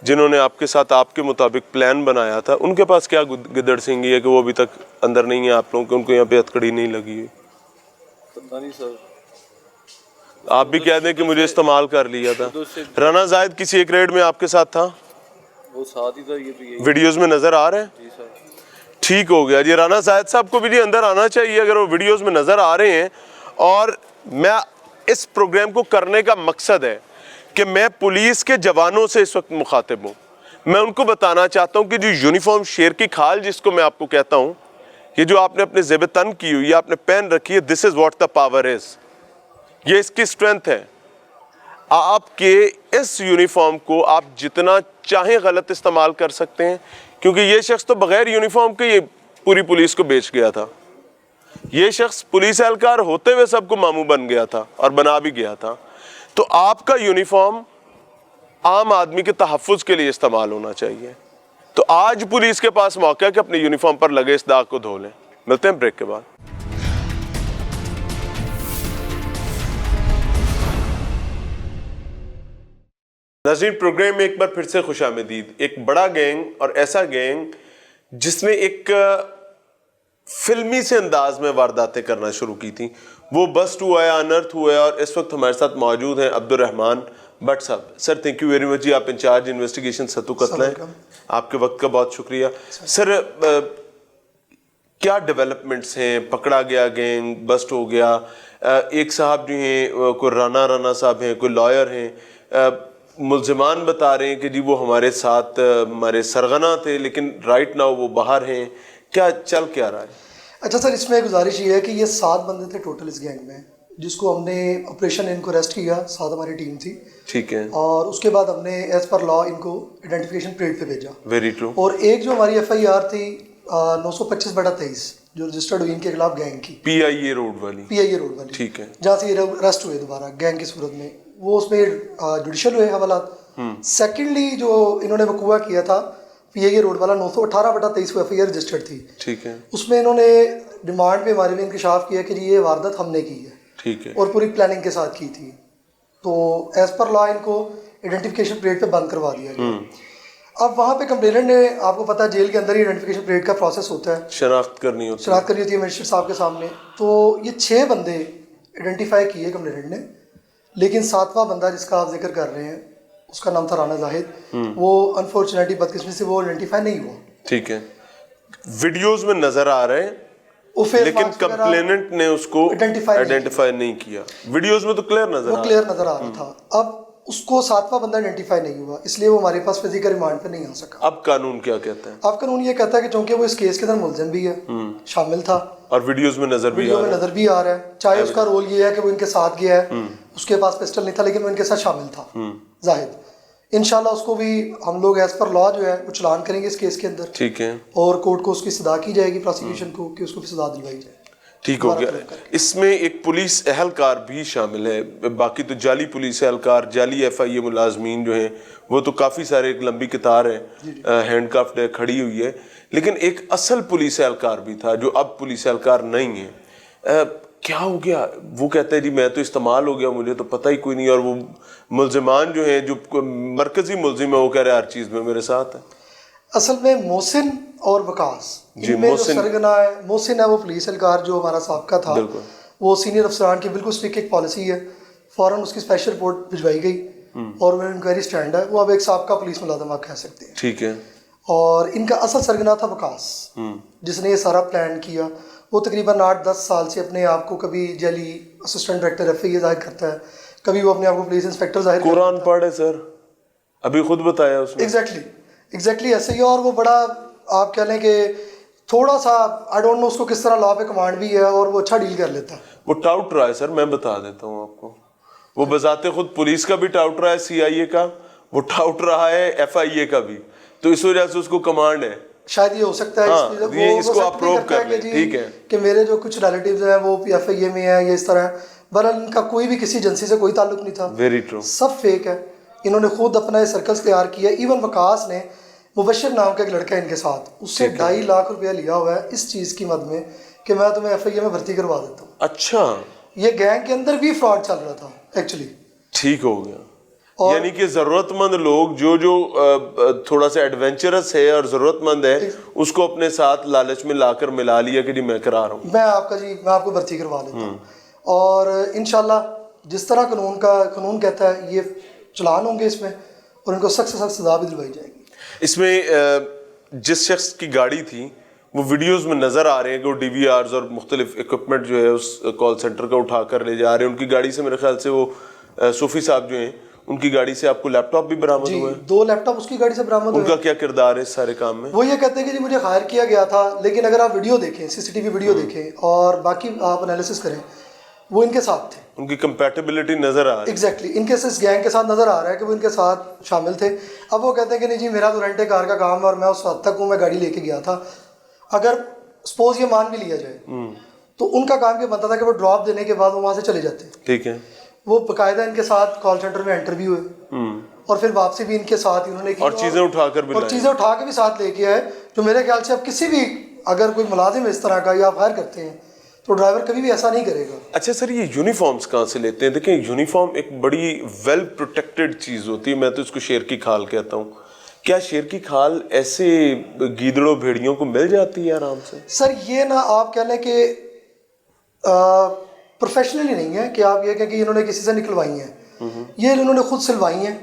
जिन्होंने आपके साथ आपके मुताबिक प्लान बनाया था, उनके पास क्या गिदड़ सिंगी है कि वो अभी तक अंदर नहीं है आप लोगों के? उनको यहाँ पे हथकड़ी नहीं लगी हुई? पता नहीं सर, आप भी कह दें कि मुझे इस्तेमाल कर लिया था। राना जाहिद किसी एक रेड में आपके साथ था? वो साथ ही था। ये तो यही वीडियोस में नजर आ रहे हैं? जी सर। ठीक हो गया जी। राना जाहिद साहब को भी जी अंदर आना चाहिए अगर वो वीडियोस में नजर आ रहे हैं। और मैं इस प्रोग्राम को करने का मकसद है कि मैं पुलिस के जवानों से इस वक्त मुखातिब हूँ। मैं उनको बताना चाहता हूँ कि जो यूनिफॉर्म शेर की खाल जिसको मैं आपको कहता हूँ, ये जो आपने अपने ज़ेब तन की हुई है, आपने पहन रखी है, this is what the power is. ये इसकी स्ट्रेंथ है। आपके इस यूनिफॉर्म को आप जितना चाहें गलत इस्तेमाल कर सकते हैं, क्योंकि ये शख्स तो बगैर यूनिफॉर्म के ये पूरी पुलिस को बेच गया था। ये शख्स पुलिस एहलकार होते हुए सबको मामू बन गया था और बना भी गया था। तो आपका यूनिफॉर्म आम आदमी के तहफ़्फ़ुज़ के लिए इस्तेमाल होना चाहिए। तो आज पुलिस के पास मौका है कि अपने यूनिफॉर्म पर लगे इस दाग को धो लें। मिलते हैं ब्रेक के बाद। नाज़रीन, प्रोग्राम में एक बार फिर से खुशामदीद। एक बड़ा गैंग और ऐसा गैंग जिसने एक फिल्मी से अंदाज में वारदातें करना शुरू की थी, वो बस्ट हुआ है, अनर्थ हुआ है। और इस वक्त हमारे साथ मौजूद हैं अब्दुर्रहमान भट्ट साहब। Sir, thank you very much जी। आप इंचार्ज इन्वेस्टिगेशन सत्तू कत्ल हैं। आपके वक्त का बहुत शुक्रिया। सर, क्या डेवलपमेंट्स हैं? पकड़ा गया गैंग, बस्ट हो गया। एक साहब जो हैं, कोई राना साहब हैं, कोई लॉयर हैं, मुल्ज़िमान बता रहे हैं कि जी वो हमारे साथ हमारे सरगना थे, लेकिन राइट नाउ वो बाहर हैं। क्या चल क्या रहा है? अच्छा सर, इसमें गुजारिश ये है कि ये 7 बंदे थे टोटल इस गैंग में, जिसको हमने ऑपरेशन इनको अरेस्ट किया। 7 हमारी टीम थी, ठीक है। और उसके बाद हमने एज पर लॉ इनको आइडेंटिफिकेशन परेड पे भेजा। Very true. और एक जो हमारी FIR थी 925/23 जो रजिस्टर्ड हुई इनके खिलाफ गैंग की, PIA रोड वाली, ठीक है, जहाँ से ये अरेस्ट हुए दोबारा गैंग की सूरत में, वो उसमें जुडिशल हुए हवालात। सेकेंडली जो इन्होंने वकूआ किया था PIA रोड वाला 918/23 को FIR रजिस्टर्ड थी, ठीक है। उसमें इन्होंने डिमांड पे हमारे में इंकशाफ किया कि ये वारदात हमने की है, ठीक है, और पूरी प्लानिंग के साथ की थी। तो एज पर लॉ इनको आइडेंटिफिकेशन परेड पे बंद करवा दिया गया। अब वहाँ पे कंप्लेनेंट ने, आपको पता है जेल के अंदर ही आइडेंटिफिकेशन परेड का प्रोसेस होता है, शनाख्त करनी होती है मजिस्ट्रेट साहब के सामने। तो ये 6 बंदे आइडेंटिफाई किए कंप्लेनेंट ने, लेकिन 7वां बंदा जिसका आप जिक्र कर रहे हैं, उसका नाम था राना जाहिद, वो अनफॉर्चुनेटली बदकिस्मती से वो आइडेंटिफाई नहीं हुआ, ठीक है। वीडियोस में नजर आ रहे हैं, लेकिन कंप्लेनेंट ने उसको आइडेंटिफाई नहीं किया। वीडियोस में तो क्लियर नजर आ रहा था। अब उसको 7वां बंदा आइडेंटिफाई नहीं हुआ, इसलिए वो हमारे पास फिजिकल रिमांड पे नहीं आ सका। अब कानून क्या कहता है? अब कानून ये कहता है कि चूंकि वो इस केस के अंदर मुलजिम भी है, शामिल था, और वीडियोस में नजर भी आ रहा है। चाहे उसका रोल ये है कि वो इनके साथ गया है, उसके पास पिस्टल नहीं था, लेकिन वो इनके साथ शामिल था जाहिद। इंशाल्लाह उसको भी हम लोग एज पर लॉ जो है वो चलान करेंगे इस केस के अंदर, ठीक है, और कोर्ट को उसकी सजा की जाएगी, प्रोसिक्यूशन को, कि उसको भी सजा दिलवाई जाए। ठीक हो गया। इसमें एक पुलिस एहलकार भी शामिल है, बाकी तो जाली पुलिस एहलकार, जाली FIA मुलाजमीन जो हैं वो तो काफ़ी सारे, एक लंबी कतार है, हैंडकफ्ड है, खड़ी हुई है। लेकिन एक असल पुलिस एहलकार भी था जो अब पुलिस एहलकार नहीं है। क्या हो गया? वो कहते हैं जी मैं तो इस्तेमाल हो गया, मुझे तो पता ही कोई नहीं। और वो मुल्जिमान जो हैं, जो मरकजी मुल्जिम है, वो कह रहे हैं हर चीज़ में मेरे साथ है। असल में मोहसिन और वकास, इनमें जो सरगना है, मोहसिन है वो पुलिस एहलकार जो हमारा साबका था, वो सीनियर अफसरान की बिल्कुल स्ट्रिक्ट एक पॉलिसी है, फ़ौरन उसकी स्पेशल रिपोर्ट भिजवाई गई और वो इंक्वायरी स्टैंड है, वो अब एक साबका पुलिस मुलाजिम आप कह सकते हैं, ठीक है। और इनका असल सरगना था वकास, जिसने ये सारा प्लान किया। वो तकरीबन 8-10 साल से अपने आप को कभी जेली असिस्टेंट डायरेक्टर FIA जाहिर करता है, कभी वो अपने आप को पुलिस इंस्पेक्टर जाहिर करता है। कुरान पढ़े सर, अभी खुद बताया उसने। एग्जैक्टली ऐसे ही। और वो बड़ा, आप कह लें कि थोड़ा सा, आई डोंट नो उसको किस तरह लॉ पे कमांड भी है, और वो अच्छा डील कर लेता है। वो टाउट रहा है सर, मैं बता देता हूँ आपको, वो बजाते खुद पुलिस का भी टाउट रहा है, CIA का, वो टाउट रहा है FIA का भी, तो इस वजह से उसको कमांड है। शायद ये हो सकता है। हाँ, इसको आप प्रूव कर लें, ठीक है, कि मेरे जो कुछ रिलेटिव्स हैं वो FIA में है, ये इस तरह है, बहरहाल इनका कोई भी किसी एजेंसी से कोई ताल्लुक नहीं था, वेरी ट्रू। सब फेक है। इन्होंने खुद अपना सर्कल्स तैयार किया। इवन वकास ने मुबशर नाम का एक लड़का है इनके साथ, उससे 2.5 लाख रुपया लिया हुआ है इस चीज़ की मद में कि मैं तुम्हें FIA में भर्ती करवा देता हूँ। अच्छा, ये गैंग के अंदर भी फ्रॉड चल रहा था एक्चुअली। ठीक हो गया। यानी कि जरूरतमंद लोग जो थोड़ा सा एडवेंचरस है और जरूरतमंद है, उसको अपने साथ लालच में लाकर मिला लिया कि जी मैं करा रहा हूँ, मैं आपको भर्ती करवा लेता हूँ। और इंशाल्लाह जिस तरह कानून कहता है ये चलान होंगे इसमें, और इनको सख्त से सख्त सजा भी दिलवाई जाएगी। इसमें जिस शख्स की गाड़ी थी वो वीडियोस में नज़र आ रहे हैं कि वो DVRs और मुख्तलिफ इक्विपमेंट जो है उस कॉल सेंटर का उठा कर ले जा रहे हैं। उनकी गाड़ी से मेरे ख्याल से वो सूफी साहब जो हैं उनकी गाड़ी से आपको लैपटॉप भी बरामद हुआ है। 2 लैपटॉप उसकी गाड़ी से बरामद हुए। उनका क्या किरदार है इस सारे काम में? वो ये कहते हैं कि जी मुझे हायर किया गया था, लेकिन अगर आप वीडियो देखें, CCTV वीडियो देखें और बाकी आप एनालिसिस करें, वो इनके साथ थे। उनकी कंपैटिबिलिटी नजर आ रही है। एग्जैक्टली इनके इस गैंग के साथ नजर आ रहा है कि वो इनके साथ शामिल थे। अब वो कहते हैं कि नहीं जी मेरा तो रेंटे कार का काम है और मैं उस हद तक हूँ, मैं गाड़ी लेके गया था। अगर सपोज ये मान भी लिया जाए तो उनका काम ये बनता था कि वो ड्रॉप देने के बाद वो वहाँ से चले जाते। ठीक है। वो बाकायदा इनके साथ कॉल सेंटर में एंटर भी हुए और फिर वापसी भी इनके साथ ही उन्होंने की, और चीजें उठाकर भी और चीज़ें उठा के भी साथ लेके आए। जो मेरे ख्याल से अब किसी भी अगर कोई मुलाजिम इस तरह का या आप हायर करते हैं तो ड्राइवर कभी भी ऐसा नहीं करेगा। अच्छा सर, ये यूनिफॉर्म्स कहाँ से लेते हैं? देखिए यूनिफॉर्म एक बड़ी वेल प्रोटेक्टेड चीज़ होती है, मैं तो इसको शेर की खाल कहता हूँ। क्या शेर की खाल ऐसे गीदड़ों भेड़ियों को मिल जाती है आराम से? सर ये ना आप कह लें कि प्रोफेशनली नहीं है कि आप ये कहें कि इन्होंने किसी से निकलवाई हैं, ये इन्होंने खुद सिलवाई हैं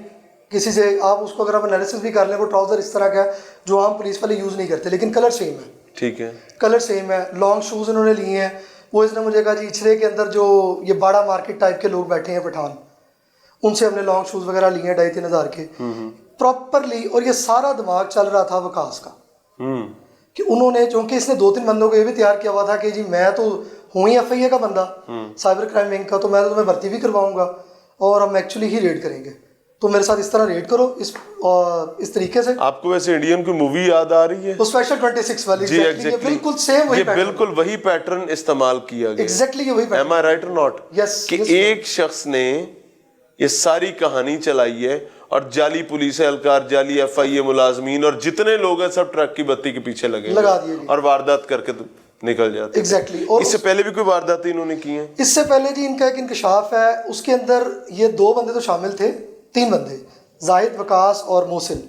किसी से। आप उसको अगर आप एनालिसिस भी कर लें, वो ट्राउज़र इस तरह का है जो आम पुलिस वाले यूज़ नहीं करते, लेकिन कलर सेम है। ठीक है, कलर सेम है। लॉन्ग शूज़ इन्होंने लिए हैं। वो इसने मुझे कहा जी इछरे के अंदर जो ये बाड़ा मार्केट टाइप के लोग बैठे हैं पठान, उनसे हमने लॉन्ग शूज़ वगैरह लिए हैं 2.5-3 हज़ार के प्रॉपरली। और ये सारा दिमाग चल रहा था वकास का कि उन्होंने, चूँकि इसने 2-3 बंदों को ये भी तैयार किया हुआ था कि जी मैं तो हूँ ही FIA का बंदा, साइबर क्राइम विंग का, तो मैं तो तुम्हें भर्ती भी करवाऊंगा और हम एक्चुअली ही रेड करेंगे, तो मेरे साथ इस तरह रेड करो इस तरीके से। आपको वैसे इंडियन की मूवी याद आ रही है? वो स्पेशल 26 वाली। जी एग्जैक्टली, बिल्कुल सेम वही, बिल्कुल वही पैटर्न इस्तेमाल किया गया। एग्जैक्टली वही पैटर्न। एम आई राइट और नॉट? यस। कि एक शख्स ने ये सारी कहानी चलाई है और जाली पुलिस एहलकार, जाली FIA मुलाजमीन और जितने लोग हैं सब ट्रक की बत्ती के पीछे लगा दिए और वारदात करके निकल जाते। एग्जैक्टली। और इससे पहले भी कोई वारदातें इन्होंने की हैं? इससे पहले जी इनका एक इंकशाफ है, उसके अंदर ये 2 बंदे तो शामिल थे, 3 बंदे, जाहिद, वकास और मोहसिन,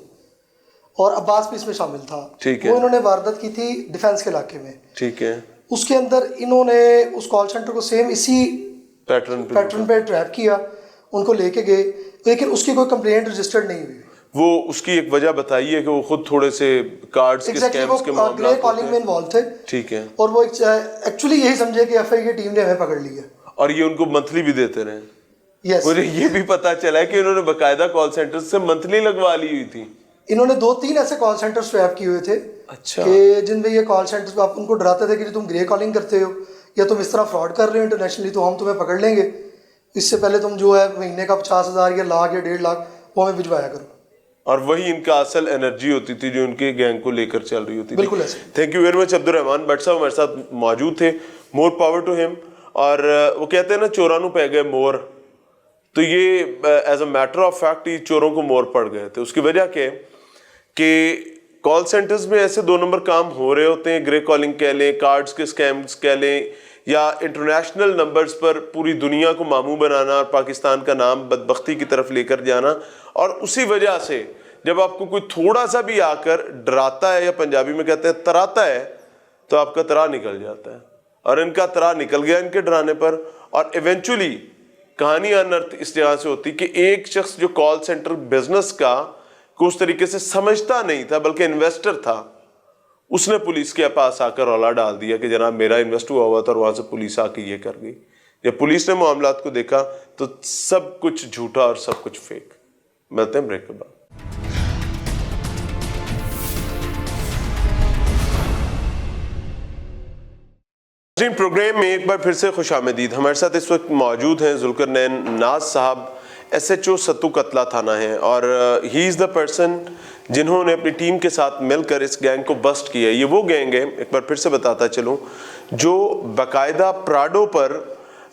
और अब्बास भी इसमें शामिल था। ठीक है। वो इन्होंने वारदात की थी डिफेंस के इलाके में। ठीक है। उसके अंदर इन्होंने उस कॉल सेंटर को सेम इसी पैटर्न पे ट्रैप किया, उनको लेके गए, लेकिन उसकी कोई कंप्लेंट रजिस्टर्ड नहीं हुई। वो उसकी एक वजह बताई है कि वो खुद थोड़े से कार्ड्स के स्कैम्स के मामले ग्रे कॉलिंग में इन्वॉल्व थे। ठीक है। और वो एक्चुअली यही समझे कि FIA की टीम ने हमें पकड़ लिया और ये उनको मंथली भी देते रहे। यस। मुझे ये भी पता चला है कि इन्होंने बकायदा कॉल सेंटर से मंथली लगवा ली हुई थी। इन्होंने 2-3 ऐसे कॉल सेंटर स्वैप किए हुए थे। अच्छा। कि जिनमें ये कॉल सेंटर आप उनको डराते थे कि तुम ग्रे कॉलिंग करते हो या तुम इस तरह फ्रॉड कर रहे हो इंटरनेशनली, तो हम तुम्हें पकड़ लेंगे, इससे पहले तुम जो है महीने का 50,000 या लाख या 1.5 लाख वो हमें भिजवाया करो। और वही इनका असल एनर्जी होती थी जो उनके गैंग को लेकर चल रही होती थी। बिल्कुल ऐसे। Thank you very much Abdurrahman Bhat साहब हमारे साथ मौजूद थे, मोर पावर टू हिम। और वो कहते हैं ना चोरों को पै गए मोर, तो ये as a matter of fact ये चोरों को मोर पड़ गए थे। उसकी वजह क्या है कि कॉल सेंटर्स में ऐसे 2 नंबर काम हो रहे होते हैं, ग्रे कॉलिंग कह लें, कार्ड्स के स्कैम्स कह लें, या इंटरनेशनल नंबर्स पर पूरी दुनिया को मामू बनाना और पाकिस्तान का नाम बदबख्ती की तरफ लेकर जाना। और उसी वजह से जब आपको कोई थोड़ा सा भी आकर डराता है, या पंजाबी में कहते हैं तराता है, तो आपका तरा निकल जाता है। और इनका तरा निकल गया इनके डराने पर। और इवेंचुअली कहानी अनर्थ इस जगह से होती कि एक शख्स जो कॉल सेंटर बिजनेस का को उस तरीके से समझता नहीं था, बल्कि इन्वेस्टर था, उसने पुलिस के पास आकर रौला डाल दिया कि जनाब मेरा इन्वेस्ट हुआ था, और वहां से पुलिस आके ये कर गई। जब पुलिस ने मामलात को देखा तो सब कुछ झूठा और सब कुछ फेक। मिलते हैं ब्रेक के बाद। प्रोग्राम में एक बार फिर से खुशामदीद। हमारे साथ इस वक्त मौजूद हैं जुल्करनैन नाज साहब, SHO सत्तू कतला थाना है, और ही इज़ द पर्सन जिन्होंने अपनी टीम के साथ मिलकर इस गैंग को बस्ट किया। ये वो गैंग है, एक बार फिर से बताता चलूँ, जो बाकायदा प्राडो पर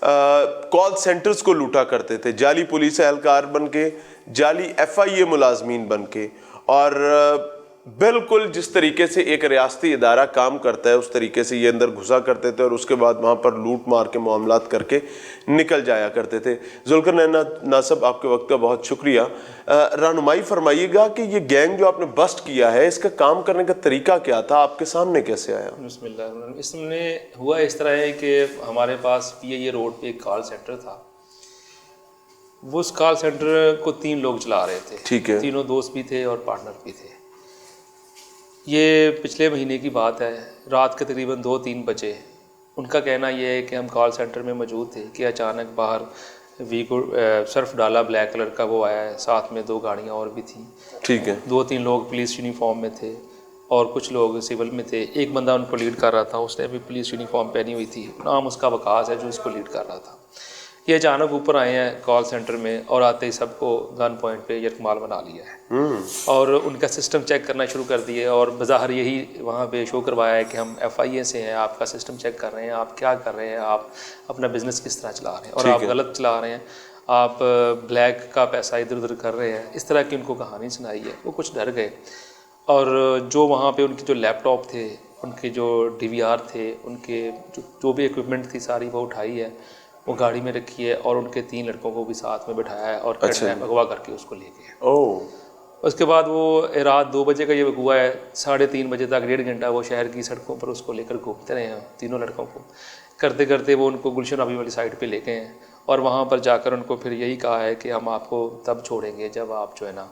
कॉल सेंटर्स को लूटा करते थे, जाली पुलिस एहलकार बन के, जाली FIA मुलाजमीन बन के, और बिल्कुल जिस तरीके से एक रियासती इदारा काम करता है उस तरीके से ये अंदर घुसा करते थे और उसके बाद वहाँ पर लूट मार के मामलात करके निकल जाया करते थे। जुल्करनैन नासब, आपके वक्त का बहुत शुक्रिया। रहनुमाई फरमाइएगा कि ये गैंग जो आपने बस्ट किया है, इसका काम करने का तरीका क्या था, आपके सामने कैसे आया? बिस्मिल्लाह। इसमें हुआ इस तरह है कि हमारे पास PIA रोड पे एक कॉल सेंटर था। वो उस कॉल सेंटर को 3 लोग चला रहे थे। ठीक है। तीनों दोस्त भी थे और पार्टनर भी थे। ये पिछले महीने की बात है, रात के तकरीबन 2-3 बजे। उनका कहना यह है कि हम कॉल सेंटर में मौजूद थे कि अचानक बाहर वीगो सर्फ डाला ब्लैक कलर का वो आया है, साथ में 2 गाड़ियाँ और भी थी। ठीक है। 2-3 लोग पुलिस यूनिफॉर्म में थे और कुछ लोग सिविल में थे। एक बंदा उनको लीड कर रहा था, उसने भी पुलिस यूनिफॉर्म पहनी हुई थी, नाम उसका वकास है जो इसको लीड कर रहा था। ये अचानक ऊपर आए हैं कॉल सेंटर में और आते ही सबको गन पॉइंट पे यरगमाल बना लिया है और उनका सिस्टम चेक करना शुरू कर दिए और बाज़ाहिर यही वहाँ पे शो करवाया है कि हम FIA से हैं, आपका सिस्टम चेक कर रहे हैं, आप क्या कर रहे हैं, आप अपना बिज़नेस किस तरह चला रहे हैं और आप गलत चला रहे हैं, आप ब्लैक का पैसा इधर उधर कर रहे हैं। इस तरह की उनको कहानी सुनाई है। वो कुछ डर गए और जो वहाँ पे उनके जो लैपटॉप थे, उनके जो DVR थे, उनके जो भी इक्विपमेंट थी सारी वो उठाई है, वो गाड़ी में रखी है और उनके 3 लड़कों को भी साथ में बिठाया है और अगवा करके उसको ले गए। उसके बाद वो रात 2 बजे का ये हुआ है, 3:30 बजे तक 1.5 घंटा वो शहर की सड़कों पर उसको लेकर घूमते रहे हैं। तीनों लड़कों को करते करते वो उनको गुलशन अभी वाली साइड पे ले गए हैं और वहाँ पर जाकर उनको फिर यही कहा है कि हम आपको तब छोड़ेंगे जब आप जो है ना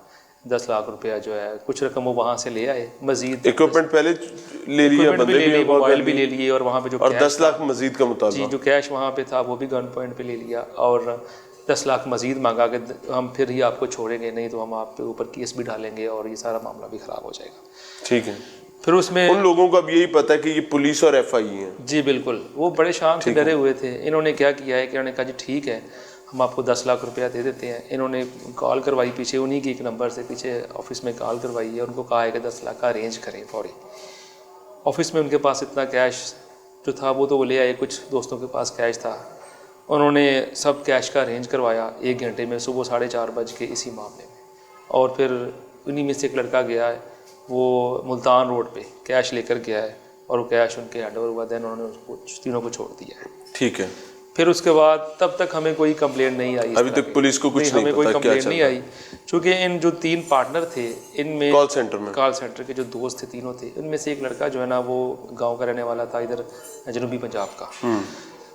10 लाख रुपया जो है कुछ रकम वो वहाँ से ले आए। मजीद इक्विपमेंट पहले ले लिया, बंदे भी, मोबाइल भी ले लिए और वहाँ पे जो और 10 लाख मजीद का मुताबिक जी जो कैश वहाँ पे था वो भी गन पॉइंट पे ले लिया और 10 लाख मजीद मांगा कि हम फिर ही आपको छोड़ेंगे, नहीं तो हम आपके ऊपर केस भी डालेंगे और ये सारा मामला भी ख़राब हो जाएगा। ठीक है। फिर उसमें उन लोगों को अब यही पता है कि ये पुलिस और FIA है। जी बिल्कुल, वो बड़े शाम से डरे हुए थे। इन्होंने क्या किया है कि इन्होंने कहा जी ठीक है हम आपको 10 लाख रुपया दे देते हैं। इन्होंने कॉल करवाई पीछे, उन्हीं की एक नंबर से पीछे ऑफिस में कॉल करवाई है, उनको कहा है कि 10 लाख का अरेंज करें फौरी। ऑफिस में उनके पास इतना कैश जो था वो तो वो ले आए, कुछ दोस्तों के पास कैश था, उन्होंने सब कैश का अरेंज करवाया 1 घंटे में, सुबह 4:30 बज के इसी मामले में। और फिर उन्हीं में से एक लड़का गया है, वो मुल्तान रोड पे कैश लेकर गया है और वो कैश उनके हैंड ओवर हुआ, देन उन्होंने उसको तीनों को छोड़ दिया है। ठीक है। फिर उसके बाद तब तक हमें कोई कंप्लेंट नहीं आई, अभी तक पुलिस को कुछ नहीं हमें कोई पता क्या कंप्लेंट नहीं आई, क्योंकि इन जो 3 पार्टनर थे इनमें कॉल सेंटर के जो दोस्त थे तीनों थे, इनमें से एक लड़का जो है ना वो गांव का रहने वाला था, इधर जनूबी पंजाब का।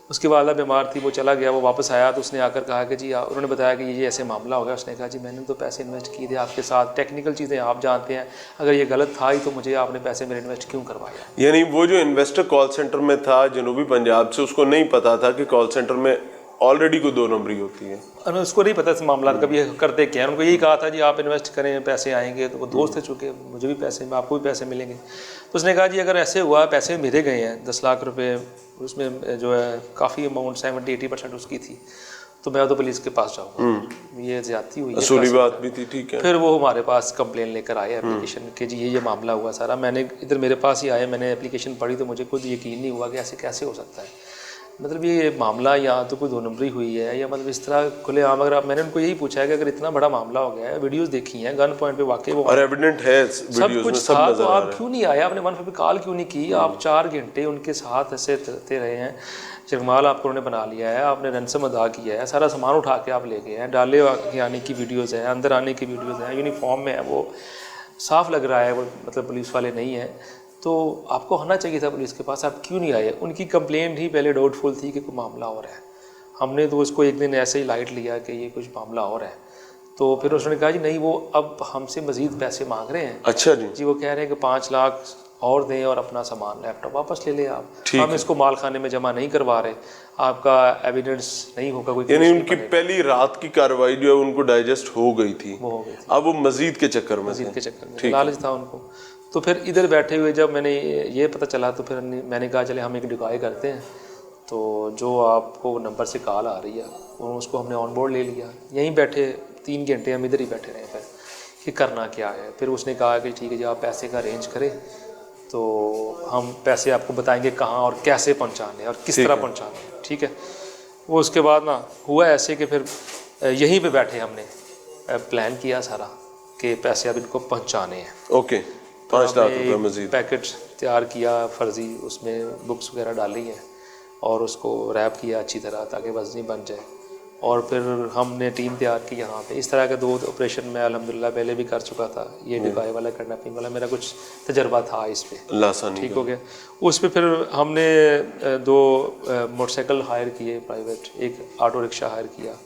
उसकी वाला बीमार थी, वो चला गया, वो वापस आया तो उसने आकर कहा कि जी उन्होंने बताया कि ये ऐसे मामला हो गया। उसने कहा जी मैंने तो पैसे इन्वेस्ट किए थे आपके साथ, टेक्निकल चीज़ें आप जानते हैं, अगर ये गलत था ही तो मुझे आपने पैसे मेरे इन्वेस्ट क्यों करवाया। यानी वो जो इन्वेस्टर कॉल सेंटर में था जनूबी पंजाब से, उसको नहीं पता था कि कॉल सेंटर में ऑलरेडी कोई 2 नंबरी होती है। और उसको नहीं पता इस मामला कभी करते क्या है। उनको यही कहा था जी आप इन्वेस्ट करें, पैसे आएंगे। तो वो दोस्त थे चुके, मुझे भी पैसे, आपको भी पैसे मिलेंगे। तो उसने कहा जी अगर ऐसे हुआ, पैसे मेरे गए हैं 10 लाख रुपए, उसमें जो है काफ़ी अमाउंट 70-80% उसकी थी, तो मैं तो पुलिस के पास जाऊँगा, ये ज्यादती हुई, असली बात भी थी। ठीक है। फिर वो हमारे पास कंप्लेन लेकर आए एप्लीकेशन के, जी ये मामला हुआ सारा। मैंने इधर मेरे पास ही आए, मैंने एप्लीकेशन पढ़ी तो मुझे खुद यकीन नहीं हुआ कि ऐसे कैसे हो सकता है। मतलब ये मामला या तो कोई 2 नंबरी हुई है या मतलब इस तरह खुलेआम। अगर मैंने उनको यही पूछा है कि अगर इतना बड़ा मामला हो गया है, वीडियोस देखी हैं गन पॉइंट पे वाकई वो और एविडेंट है सब कुछ था, तो आप क्यों नहीं आए, आपने 1 पे कॉल क्यों नहीं की? आप 4 घंटे उनके साथ ऐसे रहते रहे हैं, जगमाल आपको उन्होंने बना लिया है, आपने रैंसम अदा किया है, सारा सामान उठा के आप ले गए हैं, डाले के आने की वीडियोज़ हैं, अंदर आने की वीडियोज़ हैं, यूनिफॉर्म में है, वो साफ लग रहा है वो मतलब पुलिस वाले नहीं हैं। तो आपको आना चाहिए था पुलिस के पास, आप क्यों नहीं आए? उनकी कंप्लेंट ही पहले डाउटफुल थी कि कोई मामला और है। हमने तो उसको एक दिन ऐसे ही लाइट लिया कि ये कुछ मामला और है। तो फिर उसने कहा जी नहीं, वो अब हमसे मज़ीद पैसे मांग रहे हैं। अच्छा जी। जी वो कह रहे हैं कि 5 लाख और दें और अपना सामान लैपटॉप वापस ले लें आप। हम इसको माल खाने में जमा नहीं करवा रहे, आपका एविडेंस नहीं होगा कोई। यानी उनकी पहली रात की कार्रवाई जो है उनको डाइजेस्ट हो गई थी, वो हो गई थी। अब वो मजीद के चक्कर में लालच था उनको। तो फिर इधर बैठे हुए जब मैंने ये पता चला तो फिर मैंने कहा चले हम एक डिकॉय करते हैं। तो जो आपको नंबर से कॉल आ रही है उसको हमने ऑन बोर्ड ले लिया, यहीं बैठे 3 घंटे हम इधर ही बैठे रहे फिर कि करना क्या है। फिर उसने कहा कि ठीक है जी आप पैसे का अरेंज करें, तो हम पैसे आपको बताएंगे कहाँ और कैसे पहुँचाने और किस तरह पहुँचाने। ठीक है, वो उसके बाद ना हुआ ऐसे कि फिर यहीं पे बैठे हमने प्लान किया सारा कि पैसे अब इनको पहुंचाने हैं। ओके, 5 लाख रुपए मजीद। पैकेट तैयार किया फर्जी, उसमें बुक्स वगैरह डाली हैं और उसको रैप किया अच्छी तरह ताकि वज़नी बन जाए। और फिर हमने टीम तैयार की यहाँ पे। इस तरह के 2 ऑपरेशन मैं अल्हम्दुलिल्लाह पहले भी कर चुका था। ये डिबाई वाला किडनैपिंग वाला मेरा कुछ तजर्बा था इस पे, अल्लाह आसानी ठीक हो गया। उस पे फिर हमने 2 मोटरसाइकिल हायर किए प्राइवेट, एक ऑटो रिक्शा हायर किया,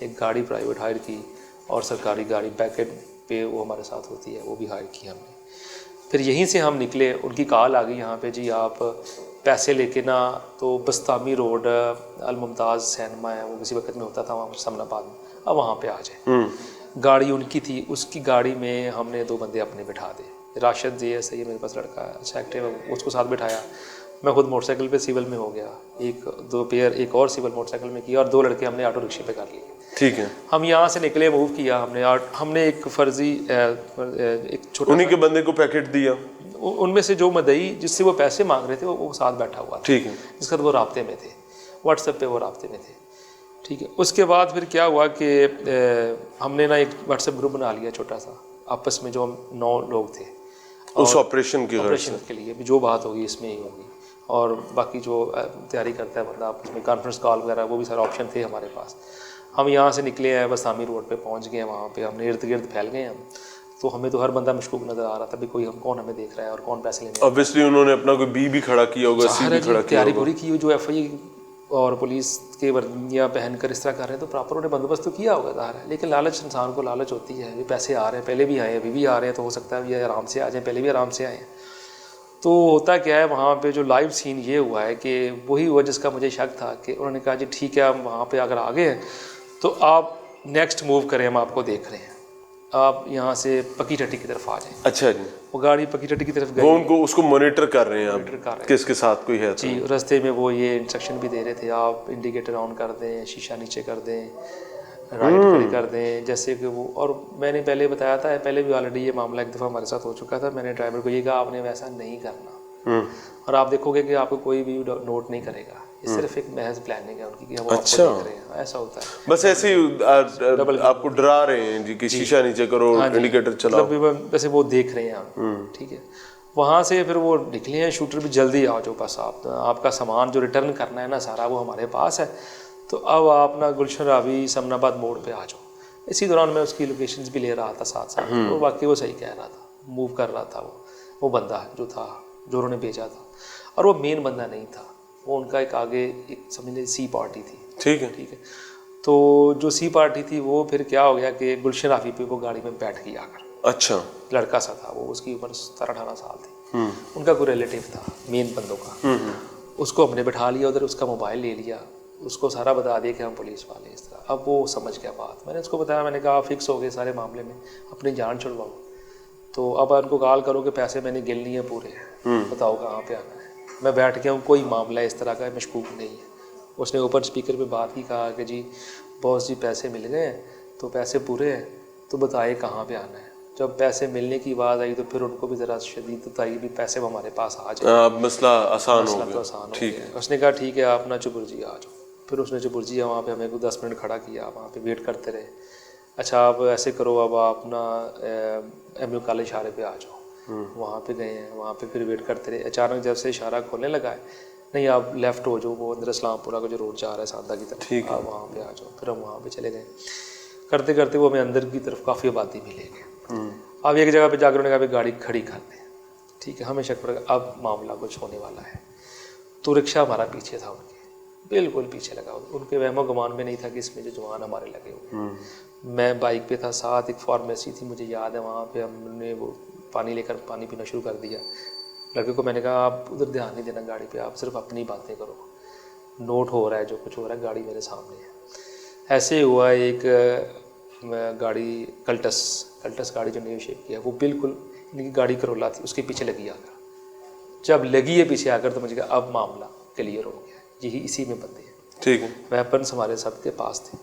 एक गाड़ी प्राइवेट हायर की और सरकारी गाड़ी पैकेट पे वो हमारे साथ होती है वो भी हायर की हमने। फिर यहीं से हम निकले, उनकी कॉल आ गई यहाँ पे, जी आप पैसे लेके ना तो बस्तामी रोड अल-मुमताज़ सिनेमा है, वो किसी वक्त में होता था वहाँ समनाबाद में, अब वहाँ पे आ जाए। गाड़ी उनकी थी, उसकी गाड़ी में हमने 2 बंदे अपने बिठा दे। राशिद जी है, सही है, मेरे पास लड़का है, अच्छा एक्टिव है, उसको साथ बिठाया। मैं खुद मोटरसाइकिल पे सिविल में हो गया, 1-2 पेयर एक और सिविल मोटरसाइकिल में किया और 2 लड़के हमने ऑटो रिक्शे पे कर लिए। ठीक है। हम यहाँ से निकले, मूव किया हमने एक फर्जी एक छोटा उन्हीं के बंदे को पैकेट दिया, उनमें से जो मदई जिससे वो पैसे मांग रहे थे वो साथ बैठा हुआ था, ठीक है, जिसका वो राब्ते में थे, व्हाट्सएप पे वो राब्ते में थे, ठीक है। उसके बाद फिर क्या हुआ कि हमने ना एक व्हाट्सएप ग्रुप बना लिया छोटा सा, आपस में जो हम 9 लोग थे उस ऑपरेशन के लिए भी जो बात होगी इसमें ही होगी। और बाकी जो तैयारी करता है बंदा आपस में कॉन्फ्रेंस कॉल वगैरह वो भी सारे ऑप्शन थे हमारे पास। हम यहाँ से निकले हैं, बसामी रोड पे पहुँच गए हैं, वहाँ पे हमने इर्द गिर्द फैल गए हम। तो हमें तो हर बंदा मशकूक नज़र आ रहा था भी कोई कौन हमें देख रहा है और कौन पैसे लेने। ऑब्वियसली उन्होंने अपना कोई बी भी खड़ा किया होगा, सी भी खड़ा किया तैयारी होगा, पूरी की, जो एफआई और पुलिस के वर्दियाँ पहनकर इस तरह कर रहे हैं तो प्रॉपर उन्हें बंदोबस्त तो किया होगा ज़ाहिर है। लेकिन लालच, इंसान को लालच होती है, ये पैसे आ रहे हैं, पहले भी आए अभी भी आ रहे हैं, तो हो सकता है ये आराम से आ जाए, पहले भी आराम से आए हैं। तो होता क्या है वहाँ पे जो लाइव सीन ये हुआ है कि वही हुआ जिसका मुझे शक था कि उन्होंने कहा जी ठीक है हम वहाँ पे अगर आ गए हैं तो आप नेक्स्ट मूव करें, हम आपको देख रहे हैं, आप यहाँ से पकी टट्टी की तरफ आ जाएं। अच्छा जी, वो गाड़ी पकी टट्टी की तरफ गई, वो उनको उसको मॉनिटर कर रहे हैं मॉनिटर कर रहे आप हैं। किसके साथ कोई है तो। जी, रास्ते में वो ये इंस्ट्रक्शन भी दे रहे थे, आप इंडिकेटर ऑन कर दें, शीशा नीचे कर दें, राइट खड़ी कर दें, जैसे कि वो। और मैंने पहले बताया था, पहले भी ऑलरेडी ये मामला एक दफ़ा हमारे साथ हो चुका था, मैंने ड्राइवर को ये कहा आपने वैसा नहीं करना। और आप देखोगे कि आपको कोई भी नोट नहीं करेगा, ये सिर्फ एक महज प्लानिंग है उनकी कि हम अच्छा, आपको देख रहे हैं, ऐसा होता है। बस ऐसे ही आपको डरा रहे हैं जी कि शीशा नीचे करो, इंडिकेटर चलाओ, मतलब वैसे वो देख रहे हैं आप, ठीक है। वहाँ से फिर वो निकले हैं शूटर भी, जल्दी आ जाओ बस आप, आपका सामान जो रिटर्न करना है ना सारा वो हमारे पास है, तो अब आप ना गुलशन रावी समनाबाद मोड़ पे आ जाओ। इसी दौरान मैं उसकी लोकेशंस भी ले रहा था साथ साथ, और बाकी वो सही कह रहा था, मूव कर रहा था वो बंदा जो था जो उन्होंने भेजा था। और वो मेन बंदा नहीं था, वो उनका एक आगे एक समझ सी पार्टी थी, ठीक है, ठीक है। तो जो सी पार्टी थी वो फिर क्या हो गया कि गुलशन राफी पे वो गाड़ी में बैठ गई आकर। अच्छा, लड़का सा था वो, उसकी उम्र 17-18 साल थी, उनका कोई रिलेटिव था मेन बंदों का, उसको हमने बिठा लिया उधर, उसका मोबाइल ले लिया, उसको सारा बता दिया कि हम पुलिस वाले इस तरह। अब वो समझ गया बात, मैंने उसको बताया, मैंने कहा फिक्स हो गए सारे मामले में, अपनी जान छुड़वाओ, तो अब उनको कॉल करो कि पैसे मैंने गिन लिए पूरे, बताओ कहाँ पे आना है। मैं बैठ गया हूँ, कोई मामला इस तरह का मशकूक नहीं है। उसने ऊपर स्पीकर पे बात की, कहा कि जी बॉस जी पैसे मिल गए हैं, तो पैसे पूरे हैं, तो बताइए कहाँ पे आना है। जब पैसे मिलने की बात आई तो फिर उनको भी ज़रा शदीद बताई भी पैसे हमारे पास आ जाए, मसला आसान हो तो गया, आसान हो ठीक गया। है। उसने कहा ठीक है आप ना चुबुर्जी आ जाओ। फिर उसने चुबुर्जी वहाँ पे हमें को 10 मिनट खड़ा किया, वहाँ पे वेट करते रहे। अच्छा आप ऐसे करो, अब आप ना MU कॉलेज इशारे पे आ जाओ। वहाँ पे गए हैं, वहाँ पे फिर वेट करते रहे। अचानक जब से इशारा खोलने लगा है, नहीं आप लेफ़्ट हो जाओ, वो अंदर इस्लामपुरा का जो रोड जा रहा है सांदा की तरफ, ठीक है, आप वहाँ पे आ जाओ। फिर हम वहाँ पे चले गए, करते करते वो हमें अंदर की तरफ काफ़ी आबादी में ले गए। अब एक जगह पे जाकर उन्होंने कहा गाड़ी खड़ी कर दें, ठीक है। हमें शक पड़ गया अब मामला कुछ होने वाला है। तो रिक्शा हमारा पीछे था, उनके बिल्कुल पीछे लगा। उनके वहमो गुमान में नहीं था कि इसमें जो जवान हमारे लगे हुए। मैं बाइक पे था, साथ एक फार्मेसी थी, मुझे याद है, वहाँ पे हमने वो पानी लेकर पानी पीना शुरू कर दिया। लड़के को मैंने कहा आप उधर ध्यान नहीं देना गाड़ी पे, आप सिर्फ अपनी बातें करो, नोट हो रहा है जो कुछ हो रहा है, गाड़ी मेरे सामने है। ऐसे हुआ एक गाड़ी कल्टस गाड़ी जो न्यू शेप की है, वो बिल्कुल इनकी गाड़ी करोला थी, उसके पीछे लगी आकर। जब लगी है पीछे आकर तो मुझे कहा अब मामला क्लियर हो गया, यही इसी में बंदे हैं, ठीक है। वेपन्स हमारे सबके पास थे।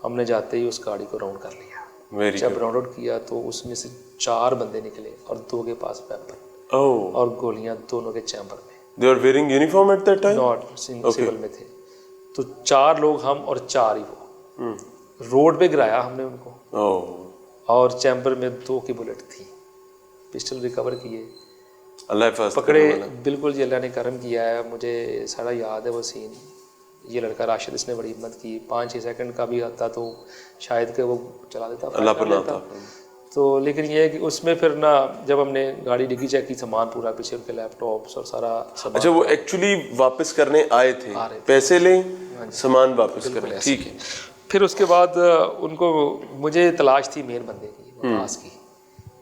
हमने जाते ही उस गाड़ी को राउंड कर लिया। जब राउंड आउट किया तो उसमें से 4 बंदे निकले और 2 के पास वेपन और गोलियां दोनों के चैम्बर में। They were wearing uniform at that time? Not civil में थे। तो 4 लोग हम और 4 ही वो। रोड पे गिराया हमने उनको, और चैम्बर में 2 की बुलेट थी। पिस्टल रिकवर किए, अल्लाह हिफाज़त पकड़े। करे वाला। बिल्कुल जी, अल्लाह ने करम किया है। मुझे सारा याद है वो सीन। ये लड़का राशिद, इसने बड़ी हिम्मत की। 5-6 सेकंड का भी आता तो शायद के वो चला देता, अल्लाह फायर कर पनाह लेता। था। तो लेकिन ये है कि उसमें फिर ना, जब हमने गाड़ी डिग्गी चेक की, सामान पूरा पीछे उनके लैपटॉप्स और सारा सामान। अच्छा, वो एक्चुअली वापस करने आए थे, आ रहे थे। पैसे लें, सामान वापस करें, ठीक है। फिर उसके बाद उनको, मुझे तलाश थी मेन बंदे की, वकास की।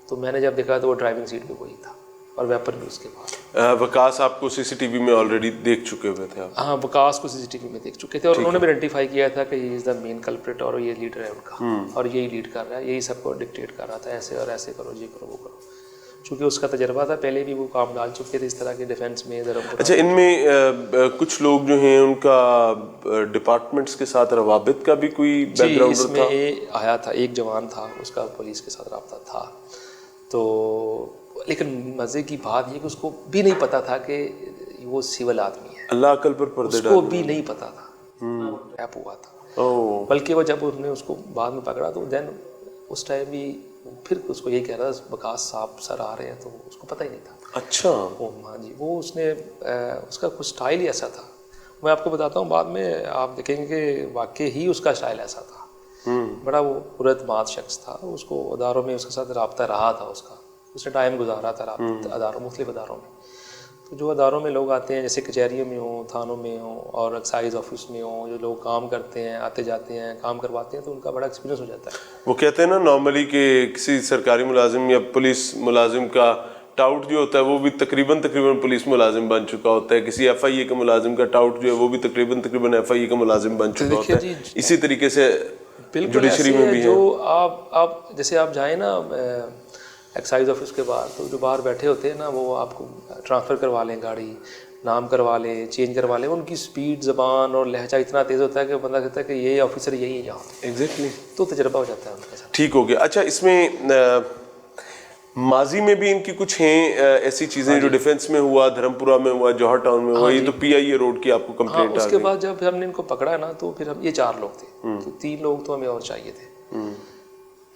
तो मैंने जब देखा तो वो ड्राइविंग सीट पे वही था और वेपन भी उसके पास। वकास आपको सीसीटीवी में ऑलरेडी देख चुके हुए थे आप? हाँ, वकास को सीसीटीवी में देख चुके थे और उन्होंने भी आइडेंटिफाई किया था कि he is the main culprit और ये लीडर है उनका, और यही लीड कर रहा है, यही सबको डिक्टेट कर रहा था, ऐसे और ऐसे करो, ये करो, वो करो। चूँकि उसका तजर्बा था, पहले भी वो काम डाल चुके थे इस तरह के डिफेंस में। अच्छा, इनमें कुछ लोग जो हैं उनका डिपार्टमेंट्स के साथ रवाबित का भी कोई बैकग्राउंड इसमें था? आया था एक जवान था, उसका पुलिस के साथ रब्ता था। तो लेकिन मज़े की बात ये कि उसको भी नहीं पता था कि वो सिविल आदमी है। अल्लाह अकल पर पर्दे उसको भी नहीं पता था, रैप हुआ था। बल्कि वो जब उसने उसको बाद में पकड़ा तो देन उस टाइम भी फिर उसको ये कह रहा था, वकास साहब सर आ रहे हैं, तो उसको पता ही नहीं था। अच्छा। ओ हाँ जी, वो उसने उसका कुछ स्टाइल ही ऐसा था। मैं आपको बताता हूँ, बाद में आप देखेंगे कि वाकई ही उसका स्टाइल ऐसा था। बड़ा वो पुरतमाद शख्स था। उसको अदारों में उसके साथ रब्ता रहा था उसका, उसने टाइम गुजारा था अदारों, मुख्तलिफ अदारों में। तो जो अदारों में लोग आते हैं, जैसे कचहरियों में हों, थानों में हों और एक्साइज ऑफिस में हों, जो लोग काम करते हैं, आते जाते हैं, काम करवाते हैं, तो उनका बड़ा एक्सपीरियंस हो जाता है। वो कहते हैं ना नॉर्मली कि किसी सरकारी मुलाजिम या पुलिस मुलाजिम का टाउट जो होता है वो भी तकरीबन पुलिस मुलाजिम बन चुका होता है। किसी FIA के मुलाजिम का टाउट जो है वो भी तकरीबन FIA का मुलाजिम बन चुका होता है। इसी तरीके से जुडिशरी में भी है। जो आप जैसे आप जाएँ ना एक्साइज ऑफिस के बाहर, तो जो बाहर बैठे होते हैं ना, वो आपको ट्रांसफ़र करवा लें, गाड़ी नाम करवा लें, चेंज करवा लें। उनकी स्पीड, ज़बान और लहजा इतना तेज़ होता है कि बंदा कहता है कि ये ऑफिसर यही है यहाँ। एग्जैक्टली। तो तजर्बा हो जाता है उनके साथ। ठीक हो गया। अच्छा, इसमें माजी में भी इनकी कुछ हैं ऐसी चीज़ें जो डिफेंस में हुआ, धर्मपुरा में हुआ, जौहर टाउन में हुआ, ये तो PIA रोड की आपको कंप्लेंट आ गई। उसके बाद जब हमने इनको पकड़ा ना, तो फिर हम, ये 4 लोग थे, तो 3 लोग तो हमें और चाहिए थे।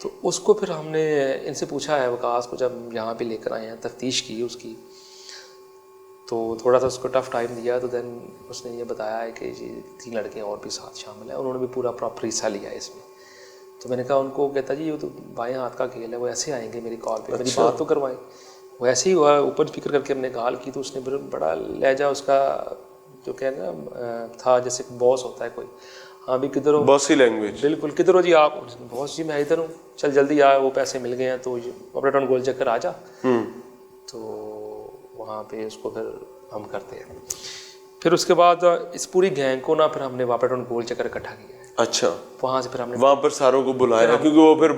तो उसको फिर हमने इनसे पूछा है, वकास को जब यहाँ पे लेकर आए हैं, तफ्तीश की उसकी, तो थोड़ा सा उसको टफ टाइम दिया। तो देन उसने ये बताया है कि जी 3 लड़के और भी साथ शामिल हैं, उन्होंने भी पूरा प्रॉपर हिस्सा लिया है इसमें। तो मैंने कहा उनको, कहता जी ये तो बाएं हाथ का खेल है, वो ऐसे आएंगे मेरी कॉल पे, मेरी बात तो करवाएं। वो ऐसे ही हुआ, ऊपर स्पीकर करके हमने कॉल की, तो उसने बड़ा लहजा उसका जो कहना था, जैसे बॉस होता है कोई, हाँ भी किधर हो, बॉसी लैंग्वेज। बिल्कुल, किधर हो जी आप? बॉस जी मैं इधर हूँ, चल जल्दी आ, वो पैसे मिल गए हैं तो ऑपरेटर गोल चक्कर आ जा। तो वहाँ पे उसको फिर हम करते हैं। फिर उसके बाद इस पूरी गैंग को ना फिर हमने ऑपरेटर गोल चक्कर इकट्ठा किया है। अच्छा। वहाँ से फिर हमने वहाँ पर सारों को बुलाया, क्योंकि वो फिर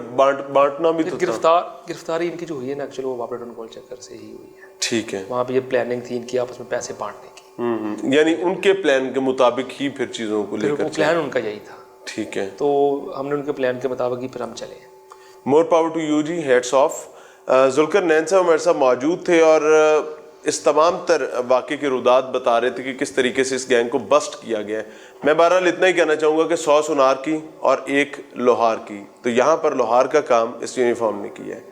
बांटना भी तो गिरफ्तारी इनकी जो हुई है ना, एक्चुअली वो ऑपरेटर गोल चक्कर से ही हुई है। ठीक है। वहाँ पे ये प्लानिंग थी इनकी आपस में पैसे बांटने की। यानी उनके प्लान के मुताबिक ही फिर चीज़ों को लेकर प्लान उनका यही था। ठीक है। तो हमने उनके प्लान के मुताबिक ही फिर हम चले। More power to you ji, hats off. Zulqarnain साहब हमारे साथ मौजूद थे और इस तमाम तर वाक़े के रुदात बता रहे थे कि किस तरीके से इस गैंग को बस्ट किया गया है। मैं बहरहाल इतना ही कहना चाहूँगा कि 100 सुनार की और 1 लोहार की, तो यहाँ पर लोहार का काम इस यूनिफॉर्म ने किया है।